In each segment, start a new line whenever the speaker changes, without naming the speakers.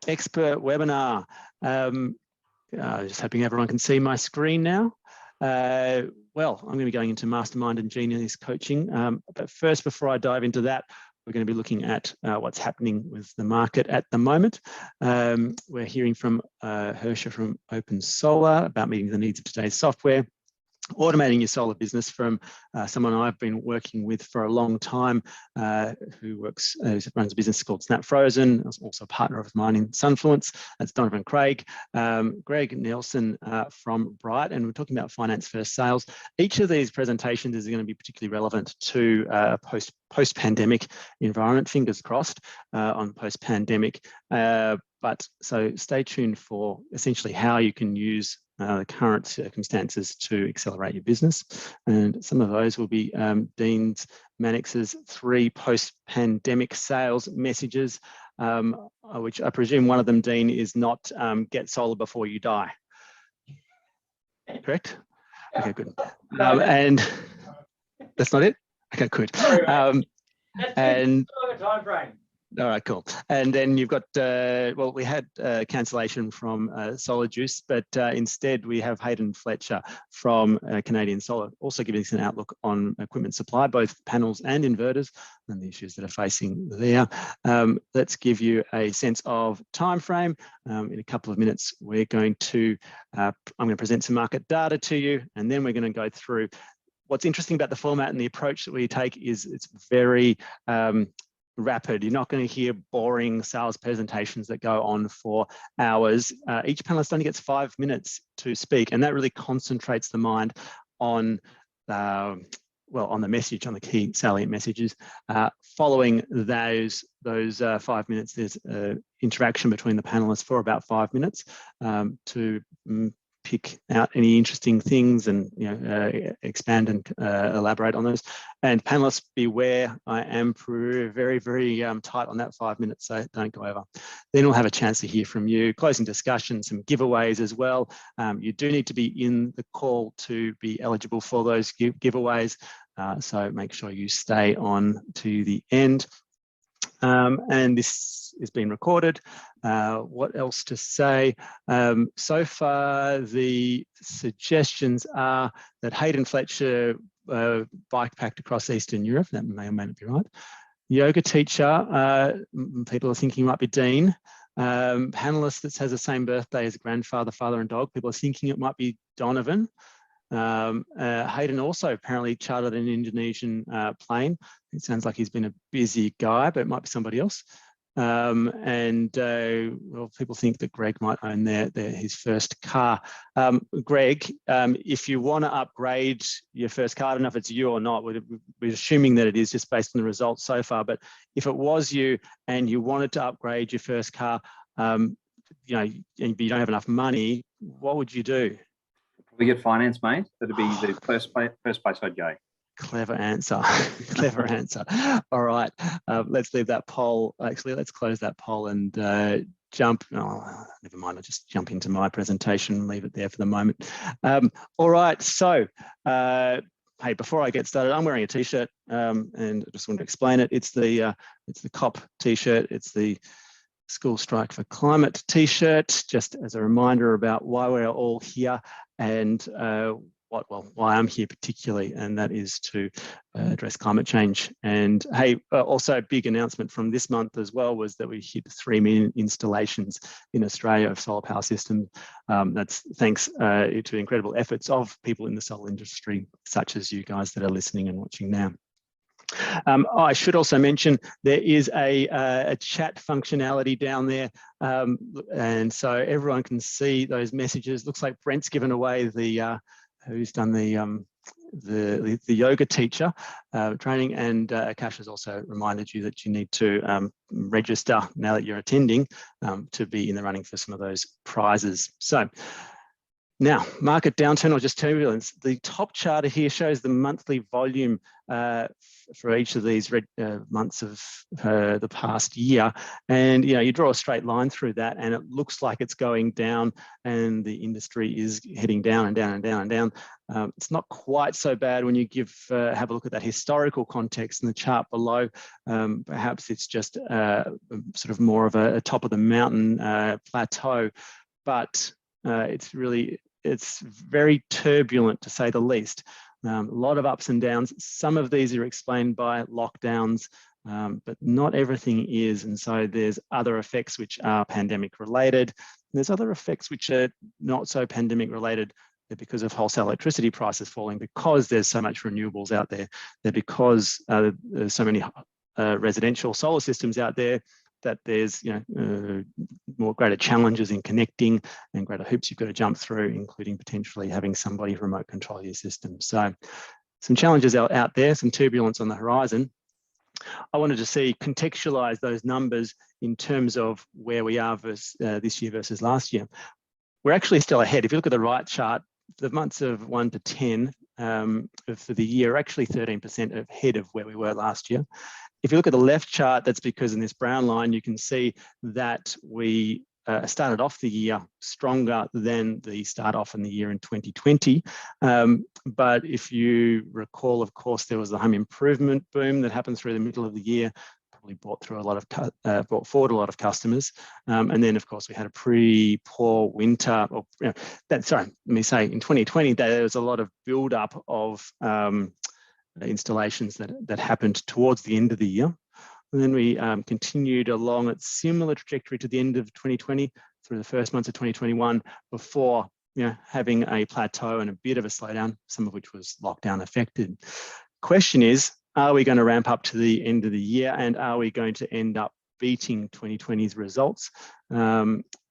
expert webinar. Just hoping everyone can see my screen now. Well, I'm going to be going into Mastermind and Genius coaching. But first, before I dive into that, we're going to be looking at what's happening with the market at the moment. We're hearing from Hersha from OpenSolar about meeting the needs of today's software. Automating your solar business from someone I've been working with for a long time, who runs a business called SnapFrozen, also a partner of mine in Sunfluence. That's Donovan Craig. Greg Nielsen from Brighte, and we're talking about finance first sales. Each of these presentations is going to be particularly relevant to a post-pandemic environment, fingers crossed on post-pandemic. But so stay tuned for essentially how you can use the current circumstances to accelerate your business. And some of those will be Dean Mannix's 3 post-pandemic sales messages, which I presume one of them, Dean, is not get solar before you die. Correct? Okay, good. And that's not it? Okay, good. And time frame. All right, cool. And then you've got, well, we had cancellation from Solar Juice, but instead we have Hayden Fletcher from Canadian Solar, also giving us an outlook on equipment supply, both panels and inverters, and the issues that are facing there. Let's give you a sense of time frame. In a couple of minutes, we're going to, I'm going to present some market data to you, and then we're going to go through. What's interesting about the format and the approach that we take is it's very rapid. You're not going to hear boring sales presentations that go on for hours. Each panelist only gets 5 minutes to speak, and that really concentrates the mind on, well, on the message, on the key salient messages. Following those 5 minutes, there's interaction between the panelists for about 5 minutes to pick out any interesting things and expand and elaborate on those. And panelists, beware, I am very, very tight on that 5 minutes, so don't go over. Then we'll have a chance to hear from you, closing discussion, some giveaways as well. You do need to be in the call to be eligible for those giveaways, so make sure you stay on to the end. And this is being recorded. What else to say? So far, the suggestions are that Hayden Fletcher bike packed across Eastern Europe. That may or may not be right. Yoga teacher, people are thinking might be Dean. Panelist that has the same birthday as grandfather, father, and dog. People are thinking it might be Donovan. Hayden also apparently chartered an Indonesian plane. It sounds like he's been a busy guy, but it might be somebody else. Well, people think that Greg might own his first car. Greg, if you want to upgrade your first car, I don't know if it's you or not, we're assuming that it is just based on the results so far, but if it was you and you wanted to upgrade your first car, and you don't have enough money, what would you do?
We get finance, mate. That'd be the first place I'd go.
Clever answer. Clever answer. All right. Let's leave that poll. Actually, let's close that poll and jump. Oh, never mind. I'll just jump into my presentation and leave it there for the moment. All right. So, hey, before I get started, I'm wearing a T-shirt, and I just want to explain it. It's the COP T-shirt. It's the School Strike for Climate T-shirt, just as a reminder about why we're all here and why I'm here particularly, and that is to address climate change. And hey, also a big announcement from this month as well was that we hit 3 million installations in Australia of solar power systems. That's thanks to incredible efforts of people in the solar industry, such as you guys that are listening and watching now. I should also mention there is a chat functionality down there, and so everyone can see those messages. Looks like Brent's given away the who's done the yoga teacher training, and Akash has also reminded you that you need to register now that you're attending to be in the running for some of those prizes. So Now, market downturn or just turbulence. The top chart here shows the monthly volume for each of these months of the past year. And, you draw a straight line through that and it looks like it's going down and the industry is heading down and down and down and down. It's not quite so bad when you have a look at that historical context in the chart below. Perhaps it's just sort of more of a top of the mountain plateau, but it's very turbulent to say the least. A lot of ups and downs. Some of these are explained by lockdowns, but not everything is. And so there's other effects which are pandemic related. There's other effects which are not so pandemic related. They're because of wholesale electricity prices falling, because there's so much renewables out there. They're because there's so many residential solar systems out there that there's more greater challenges in connecting and greater hoops you've got to jump through, including potentially having somebody remote control your system. So some challenges out there, some turbulence on the horizon. I wanted to contextualize those numbers in terms of where we are versus, this year versus last year. We're actually still ahead. If you look at the right chart, the months of 1 to 10 for the year are actually 13% ahead of where we were last year. If you look at the left chart, that's because in this brown line, you can see that we started off the year stronger than the start off in the year in 2020. But if you recall, of course, there was the home improvement boom that happened through the middle of the year, probably brought forward a lot of customers. And then, of course, we had a pretty poor winter. In 2020, there was a lot of build up of installations that happened towards the end of the year. And then we continued along a similar trajectory to the end of 2020 through the first months of 2021 before having a plateau and a bit of a slowdown, some of which was lockdown affected. Question is, are we going to ramp up to the end of the year and are we going to end up beating 2020's results?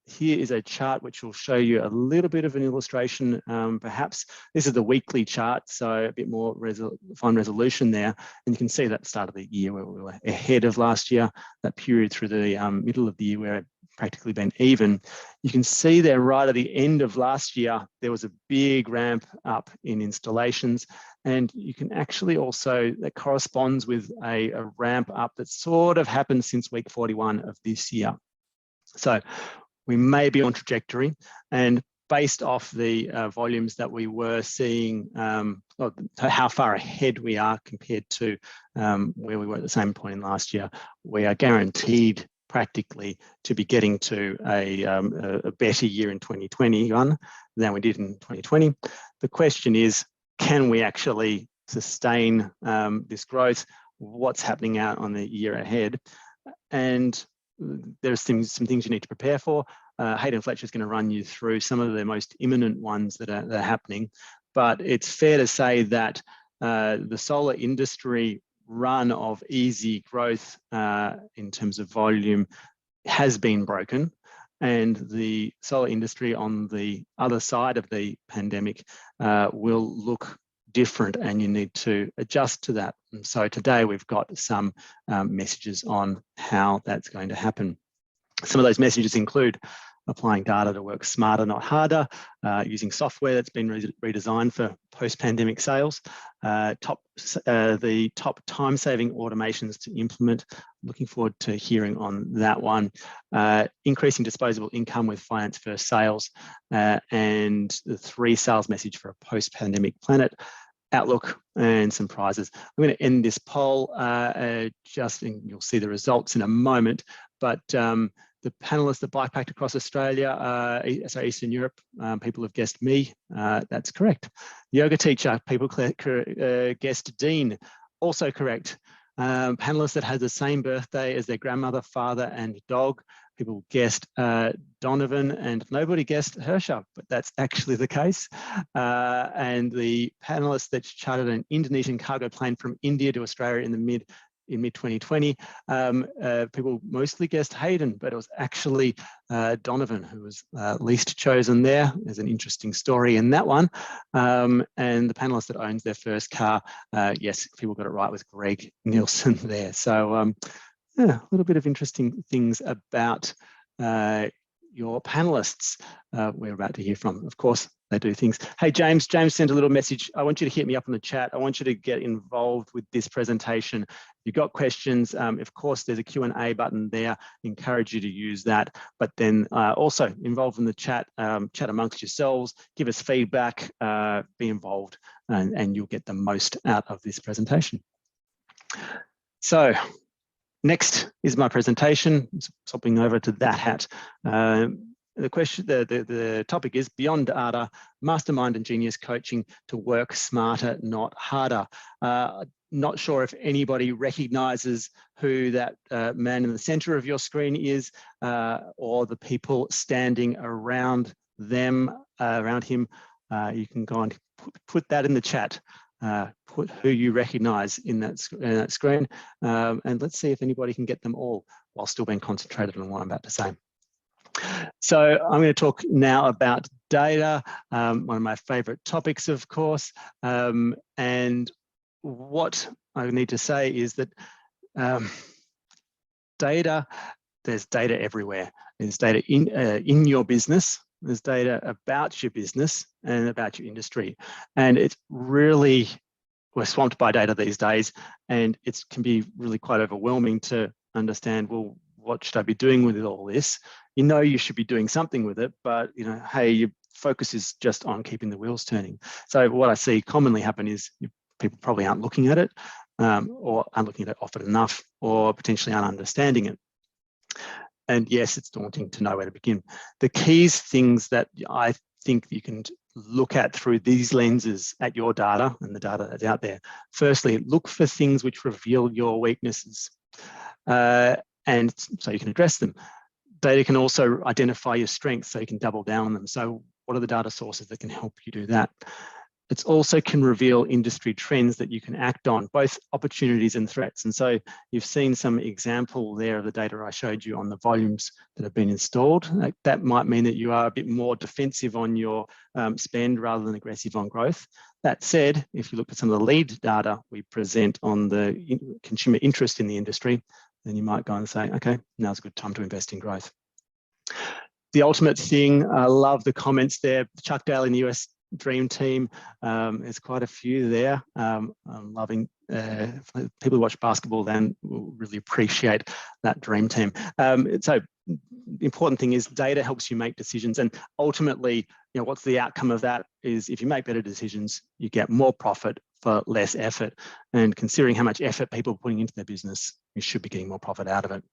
Here is a chart which will show you a little bit of an illustration. Perhaps this is the weekly chart, so a bit more fine resolution there. And you can see that start of the year where we were ahead of last year, that period through the middle of the year where it practically been even. You can see there right at the end of last year, there was a big ramp up in installations. And you can actually also, that corresponds with a ramp up that sort of happened since week 41 of this year. So we may be on trajectory, and based off the volumes that we were seeing, how far ahead we are compared to where we were at the same point in last year, we are guaranteed practically to be getting to a better year in 2021 than we did in 2020. The question is, can we actually sustain this growth? What's happening out on the year ahead? And there's some things you need to prepare for. Hayden Fletcher is going to run you through some of the most imminent ones that are happening. But it's fair to say that the solar industry run of easy growth in terms of volume has been broken. And the solar industry on the other side of the pandemic will look different, and you need to adjust to that. And so today we've got some messages on how that's going to happen. Some of those messages include applying data to work smarter, not harder, using software that's been redesigned for post-pandemic sales, the top time-saving automations to implement. Looking forward to hearing on that one. Increasing disposable income with finance first sales, and the 3 sales message for a post-pandemic planet. Outlook and some prizes. I'm going to end this poll just, and you'll see the results in a moment, but the panelists that bikepacked across Australia, Eastern Europe, people have guessed me. That's correct. Yoga teacher, people guessed Dean, also correct. Panelists that had the same birthday as their grandmother, father, and dog, people guessed Donovan, and nobody guessed Hersha, but that's actually the case. And the panelists that chartered an Indonesian cargo plane from India to Australia in mid 2020, people mostly guessed Hayden, but it was actually Donovan who was least chosen there. There's an interesting story in that one. And the panelist that owns their first car, yes, people got it right, was Greg Nielsen there. So yeah, a little bit of interesting things about your panelists we're about to hear from. Of course, they do things. Hey, James sent a little message. I want you to hit me up in the chat. I want you to get involved with this presentation. If you've got questions, of course, there's a Q&A button there. Encourage you to use that. But then also involve in the chat, chat amongst yourselves, give us feedback, be involved, and you'll get the most out of this presentation. So next is my presentation. Swapping over to that hat. The topic is Beyond Data, Mastermind and Genius Coaching to Work Smarter, Not Harder. Not sure if anybody recognizes who that man in the center of your screen is, or the people standing around them, around him. You can go and put that in the chat. Put who you recognize in that screen, and let's see if anybody can get them all while still being concentrated on what I'm about to say. So I'm going to talk now about data, one of my favorite topics, of course, and what I need to say is that data, there's data everywhere. There's data in your business. There's data about your business and about your industry. And it's really, we're swamped by data these days, and it can be really quite overwhelming to understand, well, what should I be doing with all this? You know, you should be doing something with it, but you know, hey, your focus is just on keeping the wheels turning. So what I see commonly happen is people probably aren't looking at it, or aren't looking at it often enough, or potentially aren't understanding it. And yes, it's daunting to know where to begin. The keys things that I think you can look at through these lenses at your data and the data that's out there. Firstly, look for things which reveal your weaknesses, and so you can address them. Data can also identify your strengths, so you can double down on them. So what are the data sources that can help you do that? It also can reveal industry trends that you can act on, both opportunities and threats. And so you've seen some example there of the data I showed you on the volumes that have been installed. That might mean that you are a bit more defensive on your spend rather than aggressive on growth. That said, if you look at some of the lead data we present on the consumer interest in the industry, then you might go and say, okay, now's a good time to invest in growth. The ultimate thing, I love the comments there. Chuck Dale in the US Dream Team, there's quite a few there. I'm loving, people who watch basketball then will really appreciate that Dream Team. So the important thing is data helps you make decisions, and ultimately, you know, what's the outcome of that is if you make better decisions, you get more profit for less effort. And considering how much effort people are putting into their business, you should be getting more profit out of it.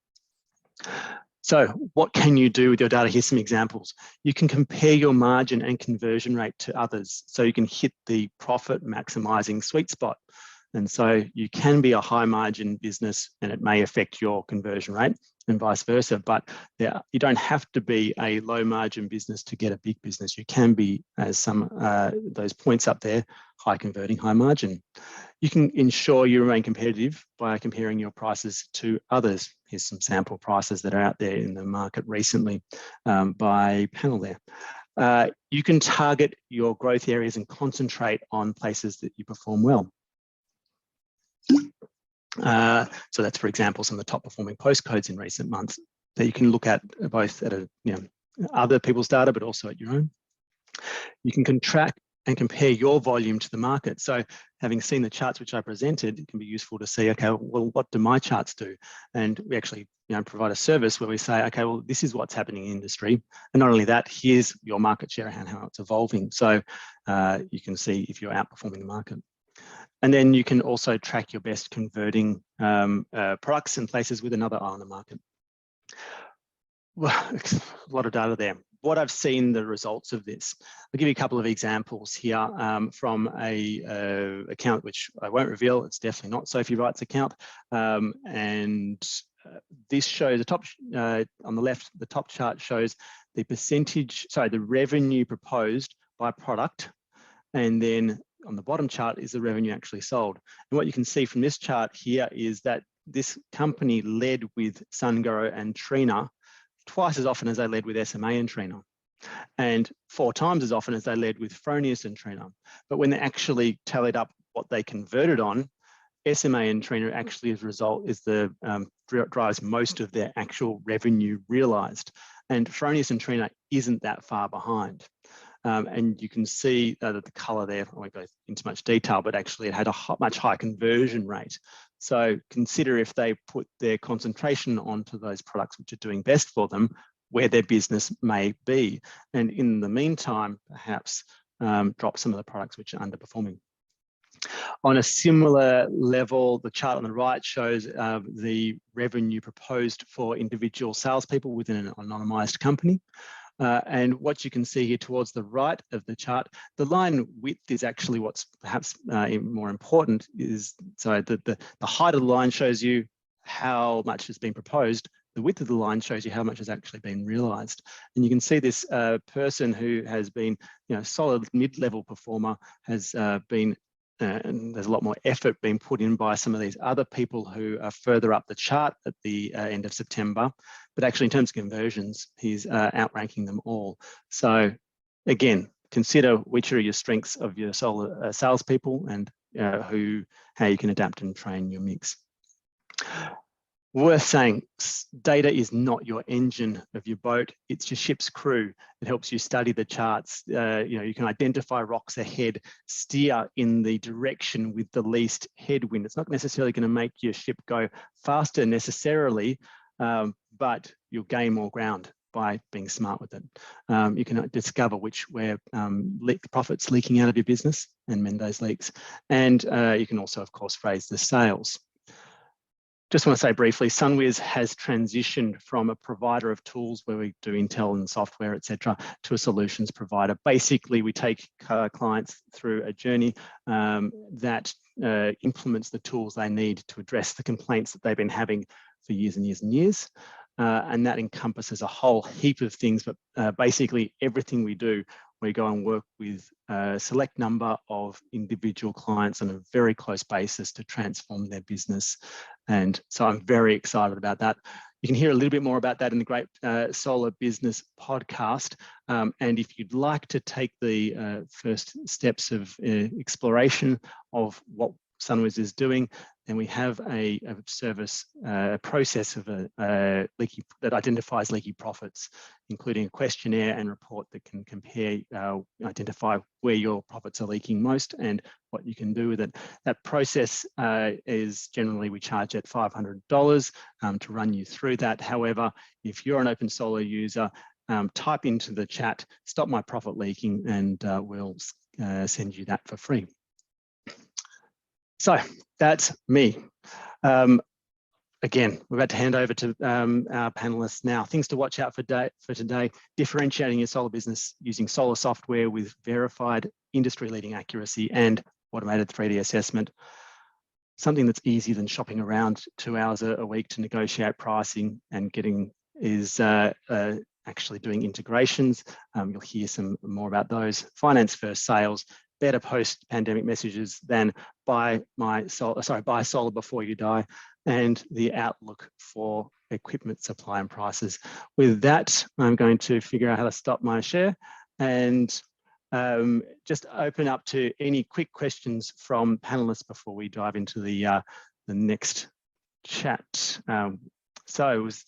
So what can you do with your data? Here's some examples. You can compare your margin and conversion rate to others, so you can hit the profit maximizing sweet spot. And so you can be a high margin business and it may affect your conversion rate and vice versa, but you don't have to be a low margin business to get a big business. You can be, as some those points up there, high converting, high margin. You can ensure you remain competitive by comparing your prices to others. Here's some sample prices that are out there in the market recently by panel there. You can target your growth areas and concentrate on places that you perform well. So that's, for example, some of the top performing postcodes in recent months that you can look at both at other people's data, but also at your own. You can contract and compare your volume to the market. So having seen the charts which I presented, it can be useful to see, okay, well, what do my charts do? And we actually provide a service where we say, okay, well, this is what's happening in industry. And not only that, here's your market share and how it's evolving. So you can see if you're outperforming the market. And then you can also track your best converting products and places with another eye on the market. Well, a lot of data there. What I've seen the results of this. I'll give you a couple of examples here from a account which I won't reveal. It's definitely not Sophie Wright's account. This shows the top on the left. The top chart shows the percentage. Sorry, the revenue proposed by product, and then on the bottom chart is the revenue actually sold. And what you can see from this chart here is that this company led with SunGrow and Trina twice as often as they led with SMA and Trina, and 4 times as often as they led with Fronius and Trina. But when they actually tallied up what they converted on, SMA and Trina actually as a result is the drives most of their actual revenue realized. and Fronius and Trina isn't that far behind. And you can see that the color there, I won't go into much detail, but actually it had a much higher conversion rate. So consider if they put their concentration onto those products which are doing best for them, where their business may be. And in the meantime, perhaps drop some of the products which are underperforming. On a similar level, the chart on the right shows the revenue proposed for individual salespeople within an anonymized company. And what you can see here towards the right of the chart, the line width is actually what's perhaps more important. Is so the height of the line shows you how much has been proposed. The width of the line shows you how much has actually been realized. And you can see this person who has been, solid mid-level performer has been, and there's a lot more effort being put in by some of these other people who are further up the chart at the end of September. But actually, in terms of conversions, he's outranking them all. So again, consider which are your strengths of your solar salespeople and how you can adapt and train your mix. Worth saying, data is not your engine of your boat, it's your ship's crew. It helps you study the charts. You can identify rocks ahead, steer in the direction with the least headwind. It's not necessarily going to make your ship go faster necessarily, but you'll gain more ground by being smart with it. You can discover where profits leaking out of your business and mend those leaks. And you can also, of course, raise the sales. Just want to say briefly, SunWiz has transitioned from a provider of tools where we do Intel and software, etc., to a solutions provider. Basically, we take clients through a journey that implements the tools they need to address the complaints that they've been having for years and years and years. And that encompasses a whole heap of things, but basically everything we do, we go and work with a select number of individual clients on a very close basis to transform their business. And so I'm very excited about that. You can hear a little bit more about that in the Great Solar Business podcast. And if you'd like to take the first steps of exploration of what SunWiz is doing, then we have a service process of that identifies leaky profits, including a questionnaire and report that can compare, identify where your profits are leaking most and what you can do with it. That process is generally, we charge at $500 to run you through that. However, if you're an OpenSolar user, type into the chat, "Stop my profit leaking," and we'll send you that for free. So that's me. Again, we're about to hand over to our panelists now. Things to watch out for today: differentiating your solar business using solar software with verified industry-leading accuracy and automated 3D assessment. Something that's easier than shopping around 2 hours a week to negotiate pricing and getting is actually doing integrations. You'll hear some more about those. Finance first sales, better post-pandemic messages than buy solar before you die, and the outlook for equipment supply and prices. With that, I'm going to figure out how to stop my share and just open up to any quick questions from panelists before we dive into the next chat. Guys,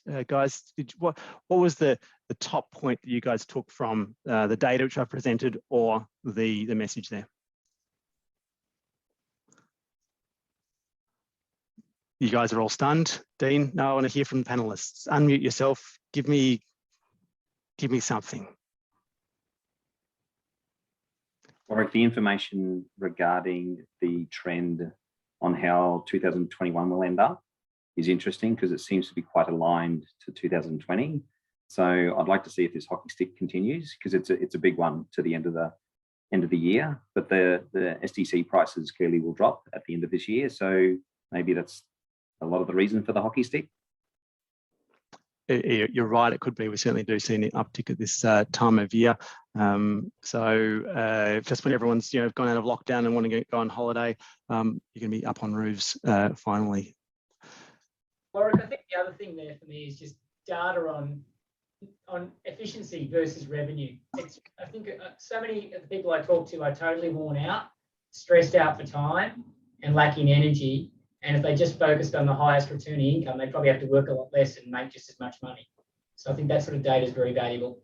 what was the top point that you guys took from the data which I presented or the message there? You guys are all stunned. Dean, no, I want to hear from the panelists. Unmute yourself. Give me something.
Warwick, the information regarding the trend on how 2021 will end up is interesting because it seems to be quite aligned to 2020. So I'd like to see if this hockey stick continues because it's a big one to the end of the year. But the SDC prices clearly will drop at the end of this year. So maybe that's a lot of the reason for the hockey stick.
You're right, it could be. We certainly do see an uptick at this time of year. Just when everyone's gone out of lockdown and want to go on holiday, you're going to be up on roofs finally.
Warwick, I think the other thing there for me is just data on efficiency versus revenue. I think so many of the people I talk to are totally worn out, stressed out for time and lacking energy. And if they just focused on the highest returning income, they'd probably have to work a lot less and make just as much money. So I think that sort of data is very valuable.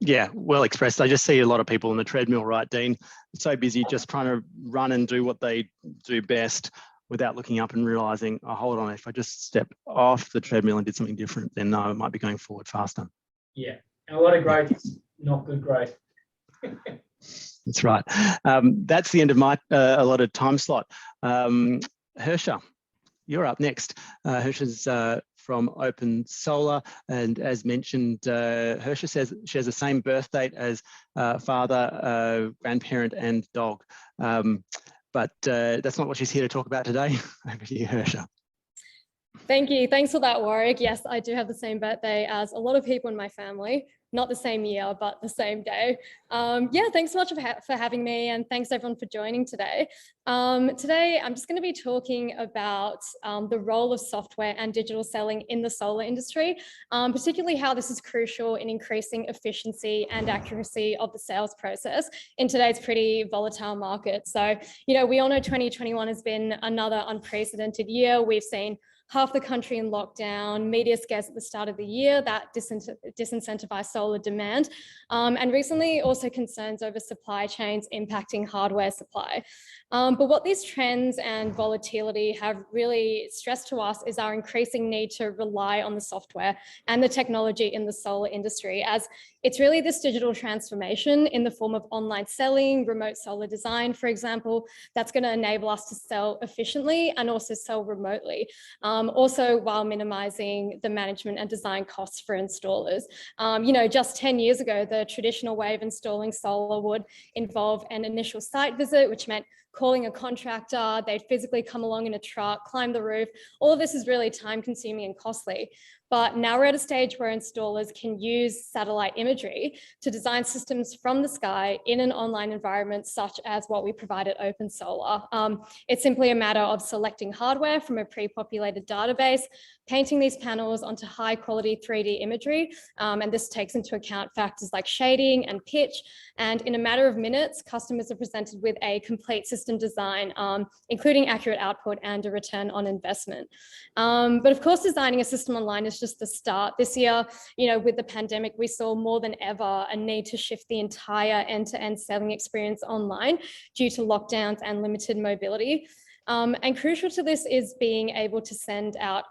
Yeah, well expressed. I just see a lot of people on the treadmill, right, Dean? So busy just trying to run and do what they do best without looking up and realizing, oh, hold on, if I just step off the treadmill and did something different, then I might be going forward faster.
Yeah, and a lot of growth is not good growth.
That's right. That's the end of my allotted time slot. Hersha, you're up next. Hersha's from OpenSolar, and as mentioned, Hersha says she has the same birth date as father, grandparent, and dog. But that's not what she's here to talk about today. Over to you, Hersha.
Thank you. Thanks for that, Warwick. Yes, I do have the same birthday as a lot of people in my family. Not the same year, but the same day. Yeah, thanks so much for having me, and thanks everyone for joining today. Today, I'm just going to be talking about the role of software and digital selling in the solar industry, particularly how this is crucial in increasing efficiency and accuracy of the sales process in today's pretty volatile market. So, you know, we all know 2021 has been another unprecedented year. We've seen half the country in lockdown, media scares at the start of the year that disincentivized solar demand, and recently also concerns over supply chains impacting hardware supply. But what these trends and volatility have really stressed to us is our increasing need to rely on the software and the technology in the solar industry, as it's really this digital transformation in the form of online selling, remote solar design, for example, that's going to enable us to sell efficiently and also sell remotely. Also while minimizing the management and design costs for installers. You know, just 10 years ago, the traditional way of installing solar would involve an initial site visit, which meant calling a contractor, they'd physically come along in a truck, climb the roof. All of this is really time consuming and costly. But now we're at a stage where installers can use satellite imagery to design systems from the sky in an online environment, such as what we provide at OpenSolar. It's simply a matter of selecting hardware from a pre-populated database, painting these panels onto high quality 3D imagery. And this takes into account factors like shading and pitch. And in a matter of minutes, customers are presented with a complete system design, including accurate output and a return on investment. But of course, designing a system online is just the start. This year, you know, with the pandemic, we saw more than ever a need to shift the entire end-to-end selling experience online due to lockdowns and limited mobility. And crucial to this is being able to send out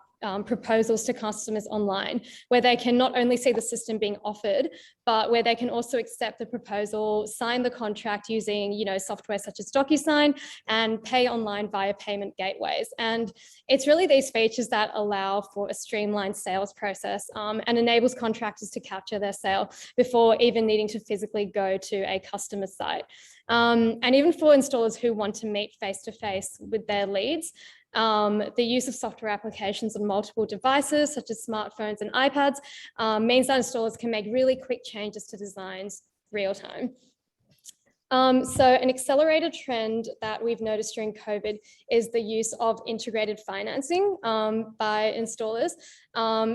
proposals to customers online, where they can not only see the system being offered, but where they can also accept the proposal, sign the contract using, you know, software such as DocuSign, and pay online via payment gateways. And it's really these features that allow for a streamlined sales process and enables contractors to capture their sale before even needing to physically go to a customer site. And even for installers who want to meet face-to-face with their leads, the use of software applications on multiple devices, such as smartphones and iPads, means that installers can make really quick changes to designs real time. So an accelerated trend that we've noticed during COVID is the use of integrated financing by installers.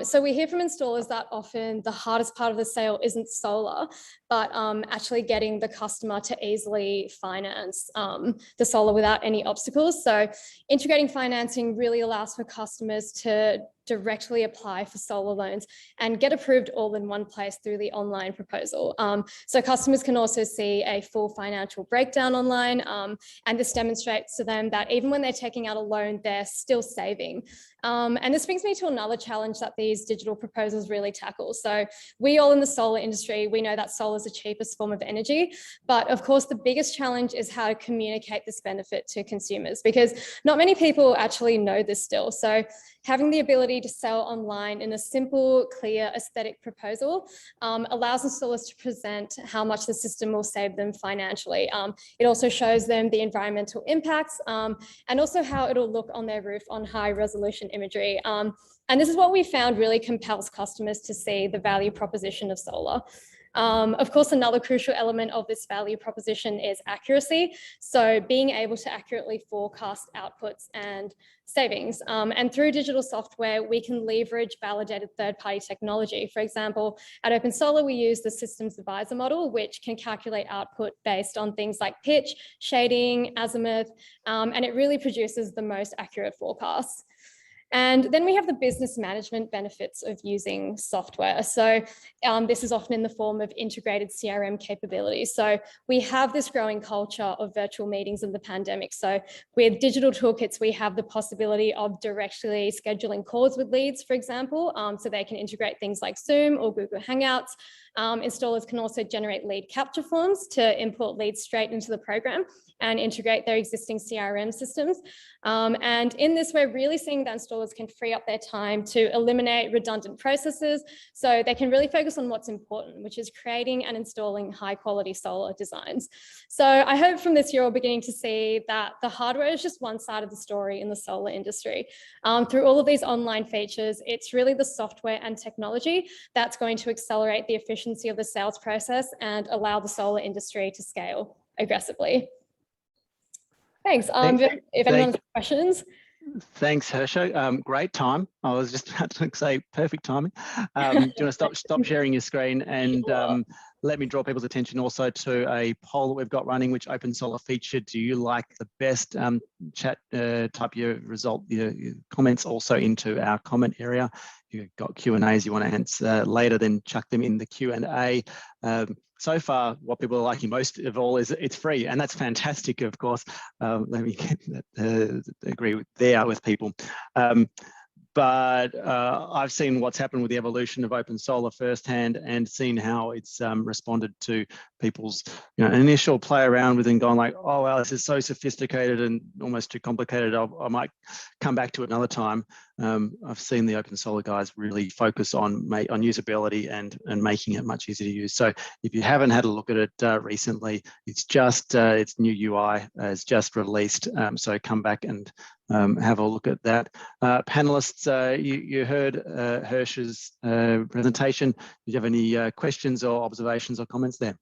So we hear from installers that often the hardest part of the sale isn't solar, but actually getting the customer to easily finance the solar without any obstacles. So integrating financing really allows for customers to directly apply for solar loans and get approved all in one place through the online proposal. So customers can also see a full financial breakdown online, and this demonstrates to them that even when they're taking out a loan, they're still saving. And this brings me to another challenge that these digital proposals really tackle. So we all in the solar industry, we know that solar is the cheapest form of energy, but of course the biggest challenge is how to communicate this benefit to consumers, because not many people actually know this still. So having the ability to sell online in a simple, clear, aesthetic proposal allows installers to present how much the system will save them financially. It also shows them the environmental impacts and also how it'll look on their roof on high resolution imagery. And this is what we found really compels customers to see the value proposition of solar. Of course, another crucial element of this value proposition is accuracy. So being able to accurately forecast outputs and savings. And through digital software, we can leverage validated third-party technology. For example, at OpenSolar, we use the systems advisor model, which can calculate output based on things like pitch, shading, azimuth, and it really produces the most accurate forecasts. And then we have the business management benefits of using software. So this is often in the form of integrated CRM capabilities. So we have this growing culture of virtual meetings in the pandemic. So with digital toolkits, we have the possibility of directly scheduling calls with leads, for example, so they can integrate things like Zoom or Google Hangouts. Installers can also generate lead capture forms to import leads straight into the program and integrate their existing CRM systems. And in this, we're really seeing that installers can free up their time to eliminate redundant processes, so they can really focus on what's important, which is creating and installing high quality solar designs. So I hope from this, you're all beginning to see that the hardware is just one side of the story in the solar industry. Through all of these online features, it's really the software and technology that's going to accelerate the efficiency of the sales process and allow the solar industry to scale aggressively. Thanks. If anyone has questions.
Thanks, Hersha. Great time. I was just about to say perfect timing. Do you want to stop sharing your screen and let me draw people's attention also to a poll that we've got running, which OpenSolar featured. Do you like the best? Chat, type your result, your comments also into our comment area. If you've got Q&As you want to answer later, then chuck them in the Q&A. So far, what people are liking most of all is it's free, and that's fantastic, of course. Let me agree with people. But I've seen what's happened with the evolution of OpenSolar firsthand and seen how it's responded to people's initial play around with and going like, oh, wow, this is so sophisticated and almost too complicated. I might come back to it another time. I've seen the OpenSolar guys really focus on usability and making it much easier to use. So if you haven't had a look at it recently, it's just its new UI is just released. So come back and have a look at that. Panelists, you heard Hersha's presentation. Did you have any questions or observations or comments there?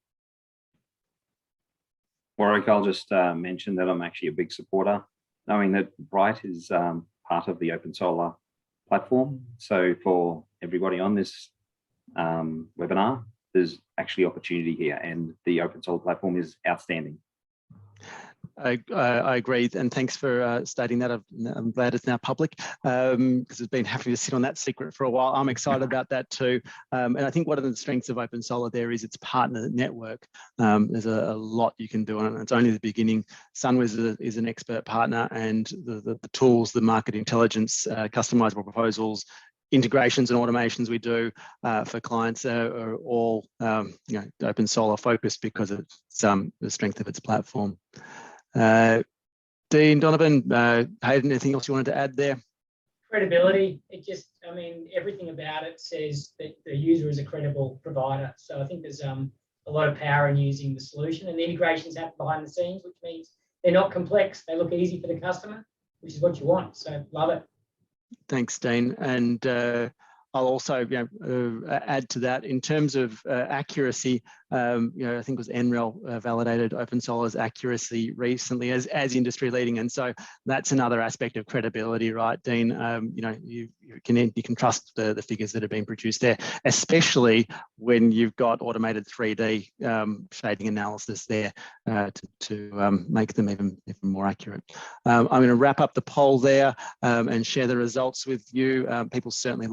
Warwick, I'll just mention that I'm actually a big supporter, knowing that Brighte is part of the OpenSolar platform. So for everybody on this webinar, there's actually opportunity here, and the OpenSolar platform is outstanding.
I agree, and thanks for stating that. I'm glad it's now public because it's been having to sit on that secret for a while. I'm excited about that too, and I think one of the strengths of OpenSolar there is its partner network. There's a lot you can do, and it's only the beginning. SunWiz is an expert partner, and the tools, the market intelligence, customizable proposals, integrations and automations we do for clients are all OpenSolar focused because of the strength of its platform. Dean, Donovan, Hayden, anything else you wanted to add there?
Credibility. I mean, everything about it says that the user is a credible provider. So I think there's a lot of power in using the solution, and the integrations happen behind the scenes, which means they're not complex. They look easy for the customer, which is what you want. So love it. Thanks,
Dean. And I'll also add to that in terms of accuracy. I think it was NREL validated OpenSolar's accuracy recently as industry leading, and so that's another aspect of credibility, right, Dean? You can trust the figures that have been produced there, especially when you've got automated 3D shading analysis there to make them even more accurate. I'm going to wrap up the poll there and share the results with you. People certainly.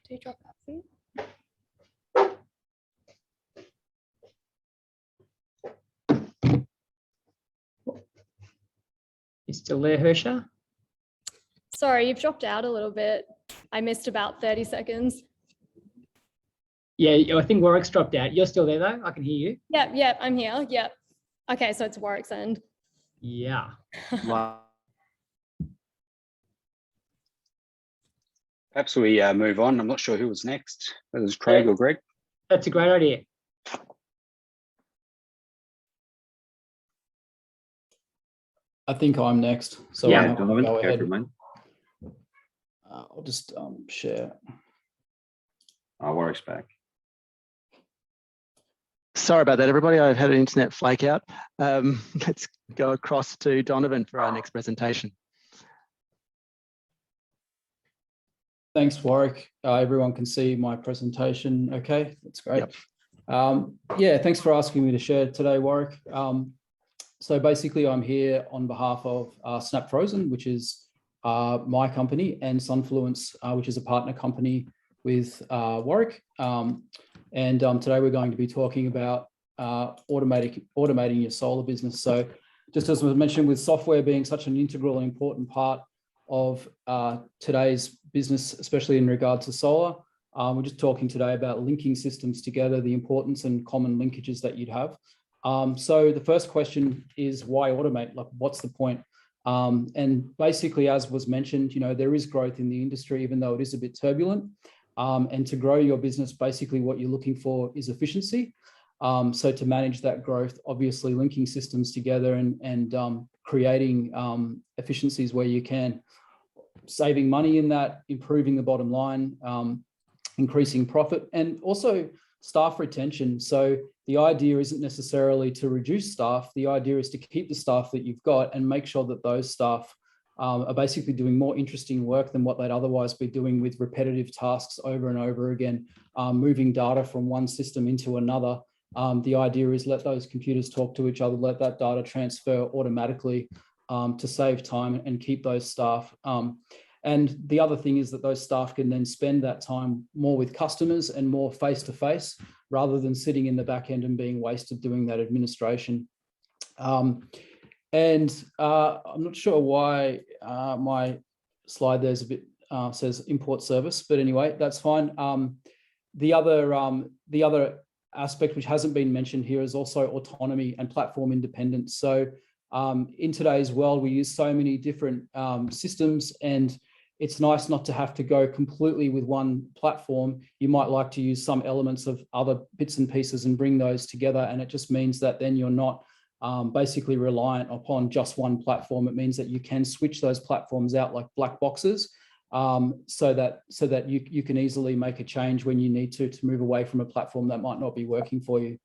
Do you drop that, please?
You still there, Hersha?
Sorry, you've dropped out a little bit. I missed about 30 seconds.
Yeah, I think Warwick's dropped out. You're still there though? I can hear you.
Yep, I'm here. Yep. Okay, so it's Warwick's end.
Yeah.
Wow.
Perhaps we move on. I'm not sure who was next, whether it was Craig or Greg.
That's a great idea.
I think I'm next. So
yeah, Donovan,
go ahead.
I'll
just share.
Warwick's back.
Sorry about that, everybody. I've had an internet flake out. Let's go across to Donovan for our next presentation.
Thanks, Warwick. Everyone can see my presentation. Okay, that's great. Yeah, thanks for asking me to share today, Warwick. So basically, I'm here on behalf of SnapFrozen, which is my company, and Sunfluence, which is a partner company with Warwick. And today we're going to be talking about automating your solar business. So just as was mentioned, with software being such an integral and important part of today's business, especially in regard to solar, we're just talking today about linking systems together, the importance and common linkages that you'd have. So the first question is, why automate? Like, what's the point? And basically, as was mentioned, there is growth in the industry, even though it is a bit turbulent. And to grow your business, basically what you're looking for is efficiency. So to manage that growth, obviously linking systems together and creating efficiencies where you can, saving money in that, improving the bottom line, increasing profit, and also staff retention. So the idea isn't necessarily to reduce staff. The idea is to keep the staff that you've got and make sure that those staff are basically doing more interesting work than what they'd otherwise be doing with repetitive tasks over and over again, moving data from one system into another. The idea is let those computers talk to each other, let that data transfer automatically to save time and keep those staff. And the other thing is that those staff can then spend that time more with customers and more face-to-face rather than sitting in the back end and being wasted doing that administration. And I'm not sure why my slide there's a bit says import service, but anyway, that's fine. The other aspect which hasn't been mentioned here is also autonomy and platform independence. So in today's world, we use so many different systems, and it's nice not to have to go completely with one platform. You might like to use some elements of other bits and pieces and bring those together. And it just means that then you're not basically reliant upon just one platform. It means that you can switch those platforms out like black boxes so that you can easily make a change when you need to move away from a platform that might not be working for you.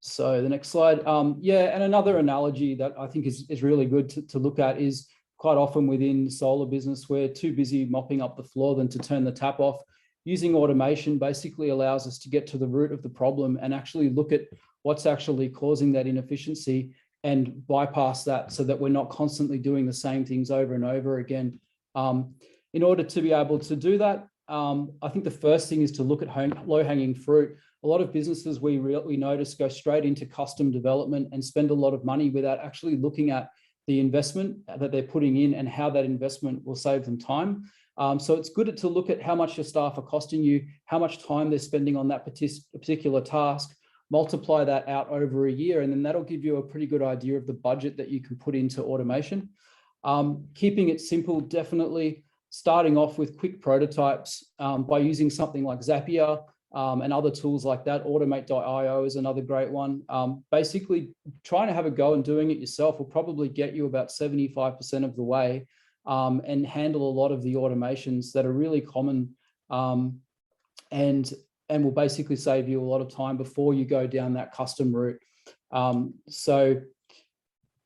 So the next slide. Yeah, and another analogy that I think is really good to look at is quite often within the solar business, we're too busy mopping up the floor than to turn the tap off. Using automation basically allows us to get to the root of the problem and actually look at what's actually causing that inefficiency and bypass that so that we're not constantly doing the same things over and over again. In order to be able to do that, I think the first thing is to look at low-hanging fruit. A lot of businesses we notice go straight into custom development and spend a lot of money without actually looking at the investment that they're putting in and how that investment will save them time. So it's good to look at how much your staff are costing you, how much time they're spending on that particular task, multiply that out over a year, and then that'll give you a pretty good idea of the budget that you can put into automation. Keeping it simple, definitely. Starting off with quick prototypes by using something like Zapier and other tools like that. Automate.io is another great one. Basically, trying to have a go and doing it yourself will probably get you about 75% of the way and handle a lot of the automations that are really common and will basically save you a lot of time before you go down that custom route. So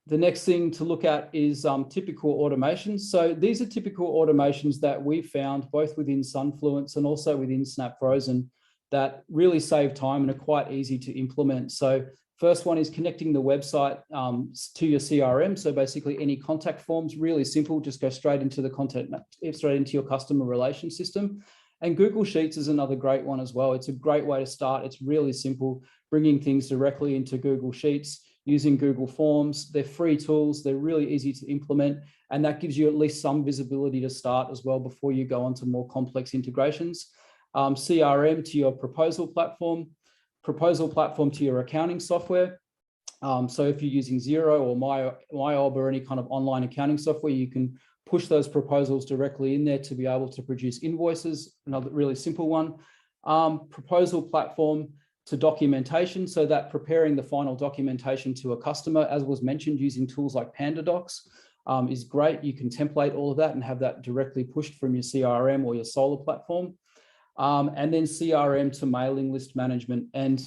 the next thing to look at is typical automations. So these are typical automations that we've found both within Sunfluence and also within SnapFrozen that really save time and are quite easy to implement. So first one is connecting the website to your CRM. So basically any contact forms, really simple, just go straight into the content, straight into your customer relation system. And Google Sheets is another great one as well. It's a great way to start. It's really simple, bringing things directly into Google Sheets, using Google Forms. They're free tools. They're really easy to implement. And that gives you at least some visibility to start as well before you go on to more complex integrations. CRM to your proposal platform to your accounting software. So if you're using Xero or MyOb or any kind of online accounting software, you can push those proposals directly in there to be able to produce invoices, another really simple one. Proposal platform to documentation, so that preparing the final documentation to a customer, as was mentioned, using tools like PandaDocs is great. You can template all of that and have that directly pushed from your CRM or your solar platform. And then CRM to mailing list management. And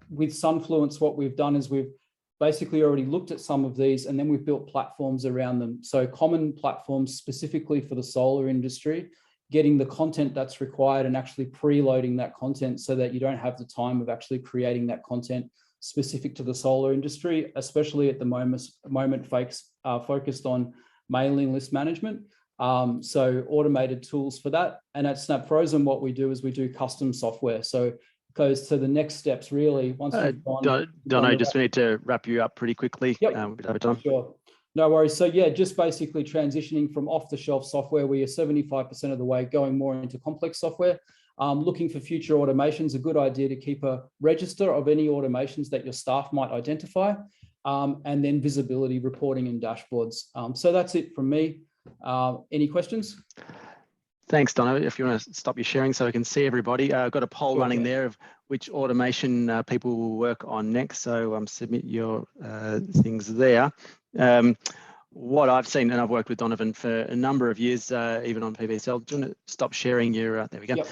with Sunfluence, what we've done is we've basically already looked at some of these and then we've built platforms around them. So common platforms specifically for the solar industry getting the content that's required and actually preloading that content so that you don't have the time of actually creating that content specific to the solar industry, especially at the moment focused on mailing list management. So automated tools for that. And at SnapFrozen, what we do is we do custom software. So it goes to the next steps really. Once we've gone,
Dono, just we need to wrap you up pretty quickly.
Yep.
A bit over time.
Sure. No worries. So yeah, just basically transitioning from off-the-shelf software, we are 75% of the way going more into complex software. Looking for future automations, a good idea to keep a register of any automations that your staff might identify, and then visibility reporting and dashboards. So that's it from me. Any questions?
Thanks, Dono. If you want to stop your sharing so we can see everybody. I've got a poll running there of which automation people will work on next. So submit your things there. What I've seen, and I've worked with Donovan for a number of years, even on PV Cell. Do you want to stop sharing your, there we go. Yep.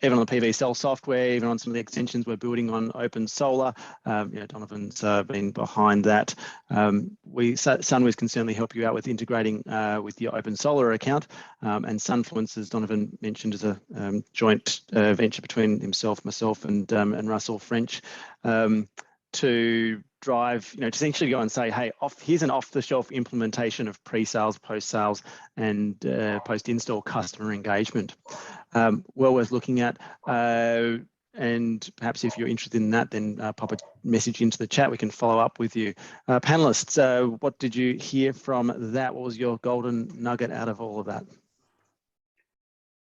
Even on the PV Cell software, even on some of the extensions we're building on OpenSolar, Donovan's been behind that. SunWiz can certainly help you out with integrating with your OpenSolar account. And Sunfluence, as Donovan mentioned, is a joint venture between himself, myself, and Russell French to drive, to essentially go and say, hey, here's an off-the-shelf implementation of pre-sales, post-sales, and post-install customer engagement. Well worth looking at. And perhaps if you're interested in that, then pop a message into the chat. We can follow up with you. Panelists, what did you hear from that? What was your golden nugget out of all of that?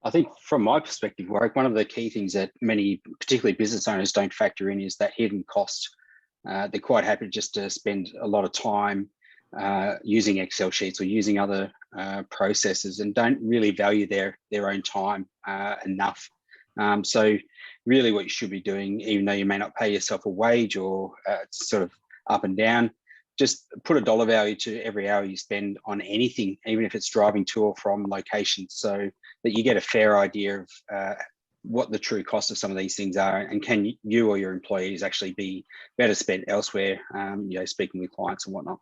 I think from my perspective, Warwick, one of the key things that many, particularly business owners, don't factor in is that hidden cost. They're quite happy just to spend a lot of time using Excel sheets or using other processes and don't really value their own time enough. So really what you should be doing, even though you may not pay yourself a wage or sort of up and down, just put a dollar value to every hour you spend on anything, even if it's driving to or from locations, so that you get a fair idea of what the true cost of some of these things are, and can you or your employees actually be better spent elsewhere, speaking with clients and whatnot.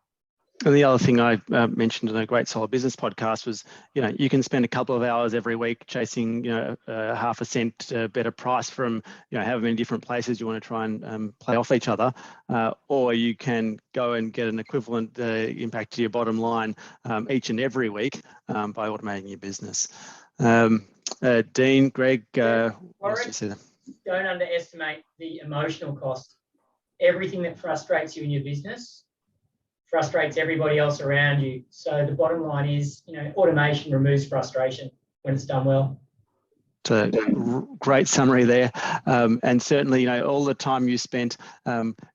And the other thing I mentioned in a Great Solar Business podcast was, you can spend a couple of hours every week chasing, half a cent better price from, however many different places you want to try and play off each other, or you can go and get an equivalent impact to your bottom line each and every week by automating your business. Dean, Greg,
Warwick, don't underestimate the emotional cost. Everything that frustrates you in your business frustrates everybody else around you. So the bottom line is, automation removes frustration when it's done well.
So great summary there. And certainly, all the time you spent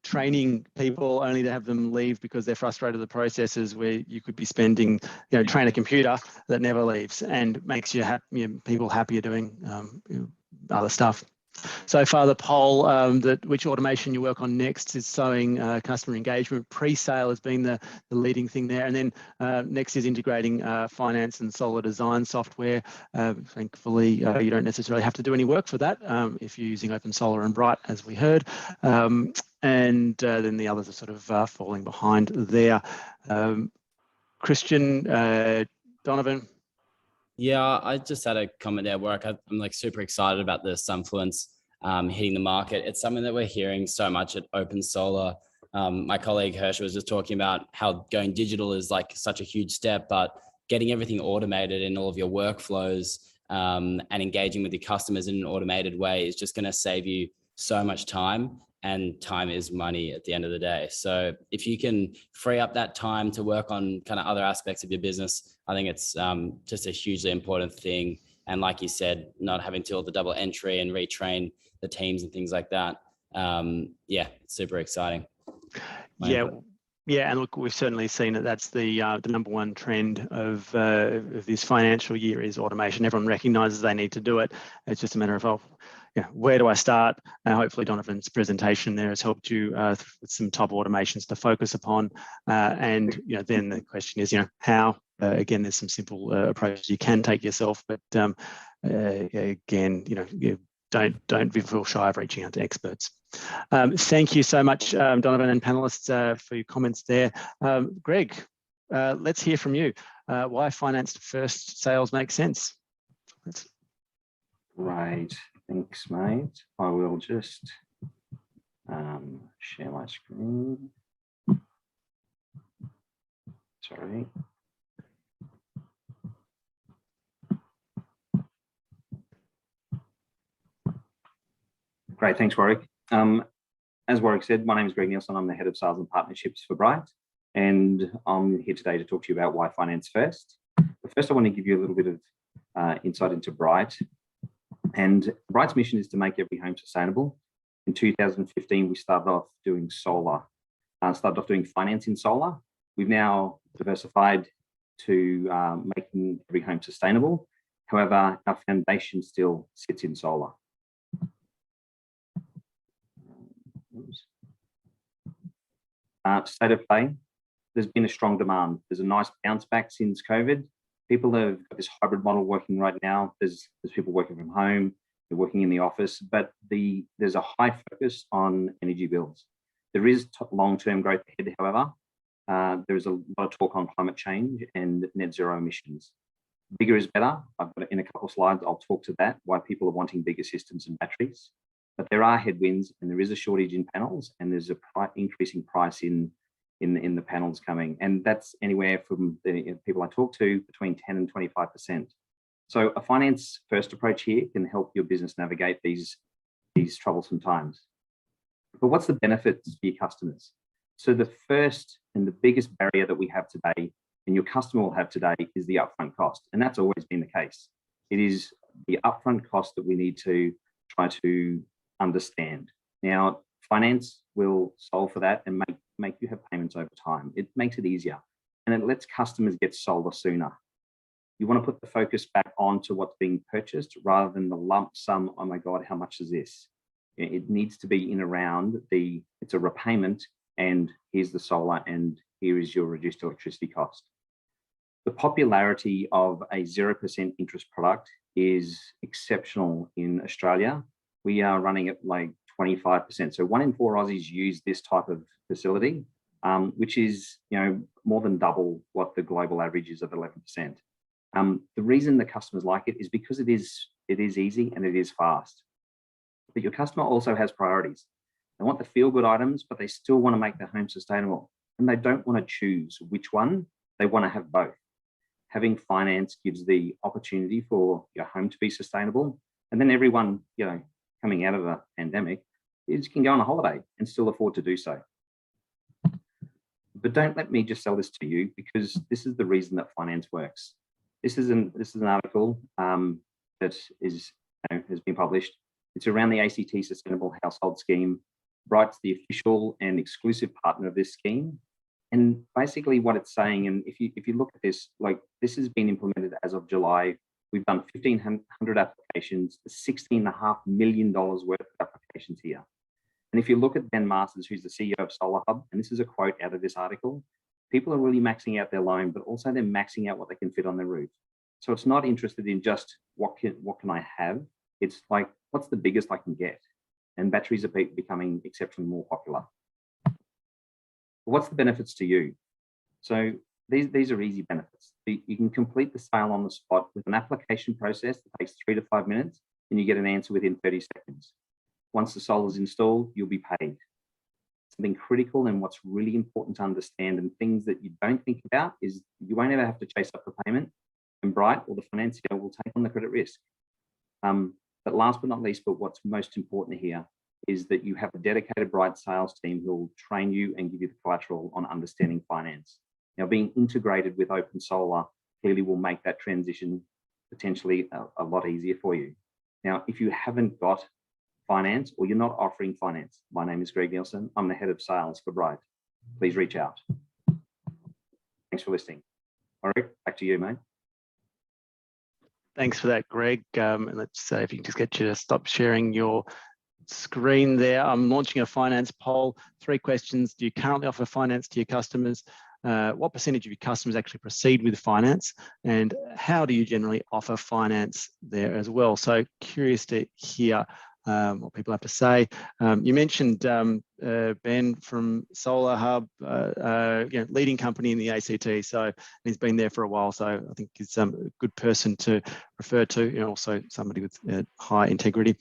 training people only to have them leave because they're frustrated with the processes, where you could be spending, train a computer that never leaves and makes people happier doing other stuff. So far, the poll that which automation you work on next is showing customer engagement. Pre-sale has been the leading thing there. And then next is integrating finance and solar design software. Thankfully, you don't necessarily have to do any work for that if you're using OpenSolar and Brighte, as we heard. And then the others are sort of falling behind there. Christian, Donovan.
Yeah, I just had a comment there, Warwick. I'm like super excited about the Sunfluence hitting the market. It's something that we're hearing so much at OpenSolar. My colleague Hersha was just talking about how going digital is like such a huge step, but getting everything automated in all of your workflows and engaging with your customers in an automated way is just going to save you so much time. And time is money at the end of the day. So if you can free up that time to work on kind of other aspects of your business, I think it's just a hugely important thing. And like you said, not having to do all the double entry and retrain the teams and things like that. Yeah, it's super exciting.
Yeah, and look, we've certainly seen that that's the number one trend of this financial year is automation. Everyone recognises they need to do it. It's just a matter of, where do I start? Hopefully Donovan's presentation there has helped you with some top automations to focus upon. And then the question is, how? Again, there's some simple approaches you can take yourself, but again, you don't feel shy of reaching out to experts. Thank you so much, Donovan and panelists, for your comments there. Greg, let's hear from you. Why finance first sales make sense?
Right, thanks, mate. I will just share my screen. Sorry. Great, thanks, Warwick. As Warwick said, my name is Greg Nielsen. I'm the head of sales and partnerships for Brighte, and I'm here today to talk to you about why finance first. But first, I want to give you a little bit of insight into Brighte. And Brighter's mission is to make every home sustainable. In 2015, we started off doing solar, started off doing finance in solar. We've now diversified to making every home sustainable. However, our foundation still sits in solar. State of play, there's been a strong demand. There's a nice bounce back since COVID. People have got this hybrid model working right now. There's people working from home, they're working in the office, but there's a high focus on energy bills. There is long-term growth ahead, however. There's a lot of talk on climate change and net zero emissions. Bigger is better. I've got in a couple of slides, I'll talk to that, why people are wanting bigger systems and batteries. But there are headwinds, and there is a shortage in panels, and there's a increasing price in the panels coming, and that's anywhere from the people I talk to between 10 and 25%. So a finance first approach here can help your business navigate these troublesome times. But what's the benefits for your customers? So the first and the biggest barrier that we have today, and your customer will have today, is the upfront cost, and that's always been the case. It is the upfront cost that we need to try to understand. Now, finance will solve for that and make you have payments over time. It makes it easier, and it lets customers get solar sooner. You want to put the focus back onto what's being purchased rather than the lump sum, oh my God, how much is this? It needs to be in around it's a repayment, and here's the solar, and here is your reduced electricity cost. The popularity of a 0% interest product is exceptional in Australia. We are running at like 25%. So 1 in 4 Aussies use this type of facility, which is more than double what the global average is of 11%. The reason the customers like it is because it is easy and it is fast. But your customer also has priorities. They want the feel-good items, but they still want to make their home sustainable, and they don't want to choose which one. They want to have both. Having finance gives the opportunity for your home to be sustainable, and then everyone, coming out of a pandemic, can go on a holiday and still afford to do so. But don't let me just sell this to you, because this is the reason that finance works. This is an article that has been published. It's around the ACT Sustainable Household Scheme. Brighte's the official and exclusive partner of this scheme. And basically what it's saying, and if you look at this, this has been implemented as of July. We've done 1,500 applications, $16.5 million worth of applications here. And if you look at Ben Masters, who's the CEO of Solar Hub, and this is a quote out of this article, people are really maxing out their loan, but also they're maxing out what they can fit on their roof. So it's not interested in just what can I have? It's like, what's the biggest I can get? And batteries are becoming exceptionally more popular. What's the benefits to you? So these are easy benefits. You can complete the sale on the spot with an application process that takes 3 to 5 minutes, and you get an answer within 30 seconds. Once the solar is installed, you'll be paid. Something critical and what's really important to understand, and things that you don't think about, is you won't ever have to chase up the payment, and Brighte or the financier will take on the credit risk. But last but not least, but what's most important here, is that you have a dedicated Brighte sales team who will train you and give you the collateral on understanding finance. Now, being integrated with OpenSolar clearly will make that transition potentially a lot easier for you. Now, if you haven't got finance, or you're not offering finance, my name is Greg Nielsen. I'm the head of sales for Brighte. Please reach out. Thanks for listening. All right, back to you, mate.
Thanks for that, Greg. And let's say if you can just get you to stop sharing your screen there. I'm launching a finance poll. 3 questions. Do you currently offer finance to your customers? What percentage of your customers actually proceed with finance? And how do you generally offer finance there as well? So curious to hear what people have to say. You mentioned Ben from Solar Hub, leading company in the ACT. So he's been there for a while. So I think he's a good person to refer to, also somebody with high integrity.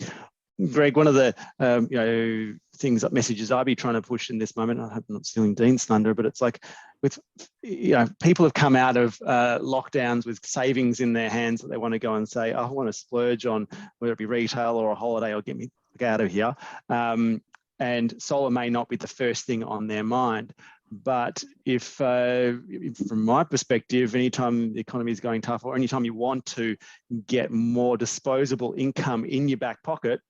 Greg, one of the messages I'll be trying to push in this moment, I hope I'm not stealing Dean's thunder, but it's like with people have come out of lockdowns with savings in their hands that they want to go and say, I want to splurge on whether it be retail or a holiday or get me out of here. And solar may not be the first thing on their mind. But if from my perspective, anytime the economy is going tough or anytime you want to get more disposable income in your back pocket,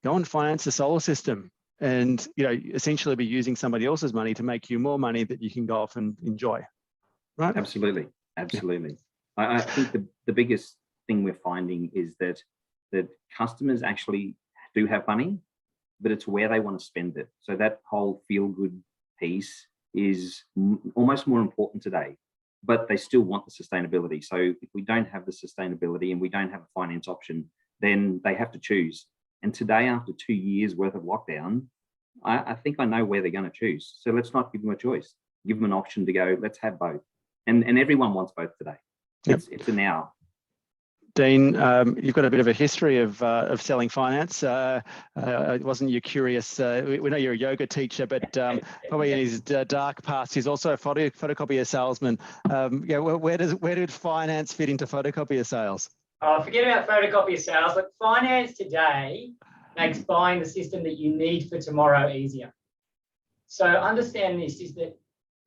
go and finance a solar system and essentially be using somebody else's money to make you more money that you can go off and enjoy. Right?
Absolutely. I think the biggest thing we're finding is that customers actually do have money, but it's where they want to spend it. So that whole feel-good piece is almost more important today, but they still want the sustainability. So if we don't have the sustainability and we don't have a finance option, then they have to choose. And today, after 2 years worth of lockdown, I think I know where they're going to choose. So let's not give them a choice. Give them an option to go, let's have both. And everyone wants both today.
Yep.
It's a now.
Dean, you've got a bit of a history of selling finance. Wasn't you curious? We know you're a yoga teacher, but probably in his dark past, he's also a photocopier salesman. Where did finance fit into photocopier sales?
Oh, forget about photocopier sales. Look, finance today makes buying the system that you need for tomorrow easier. So understand this is that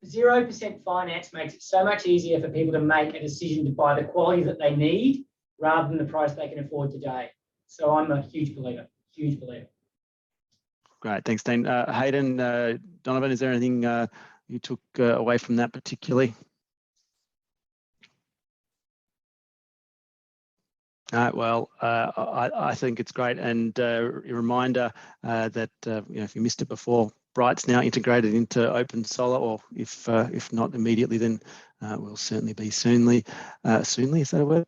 0% finance makes it so much easier for people to make a decision to buy the quality that they need rather than the price they can afford today. So I'm a huge believer.
Great, thanks, Dean. Hayden, Donovan, is there anything you took away from that particularly? Well, I think it's great, and a reminder that if you missed it before, Brighte's now integrated into OpenSolar, or if not immediately, then will certainly be soonly. Soonly, is that a word?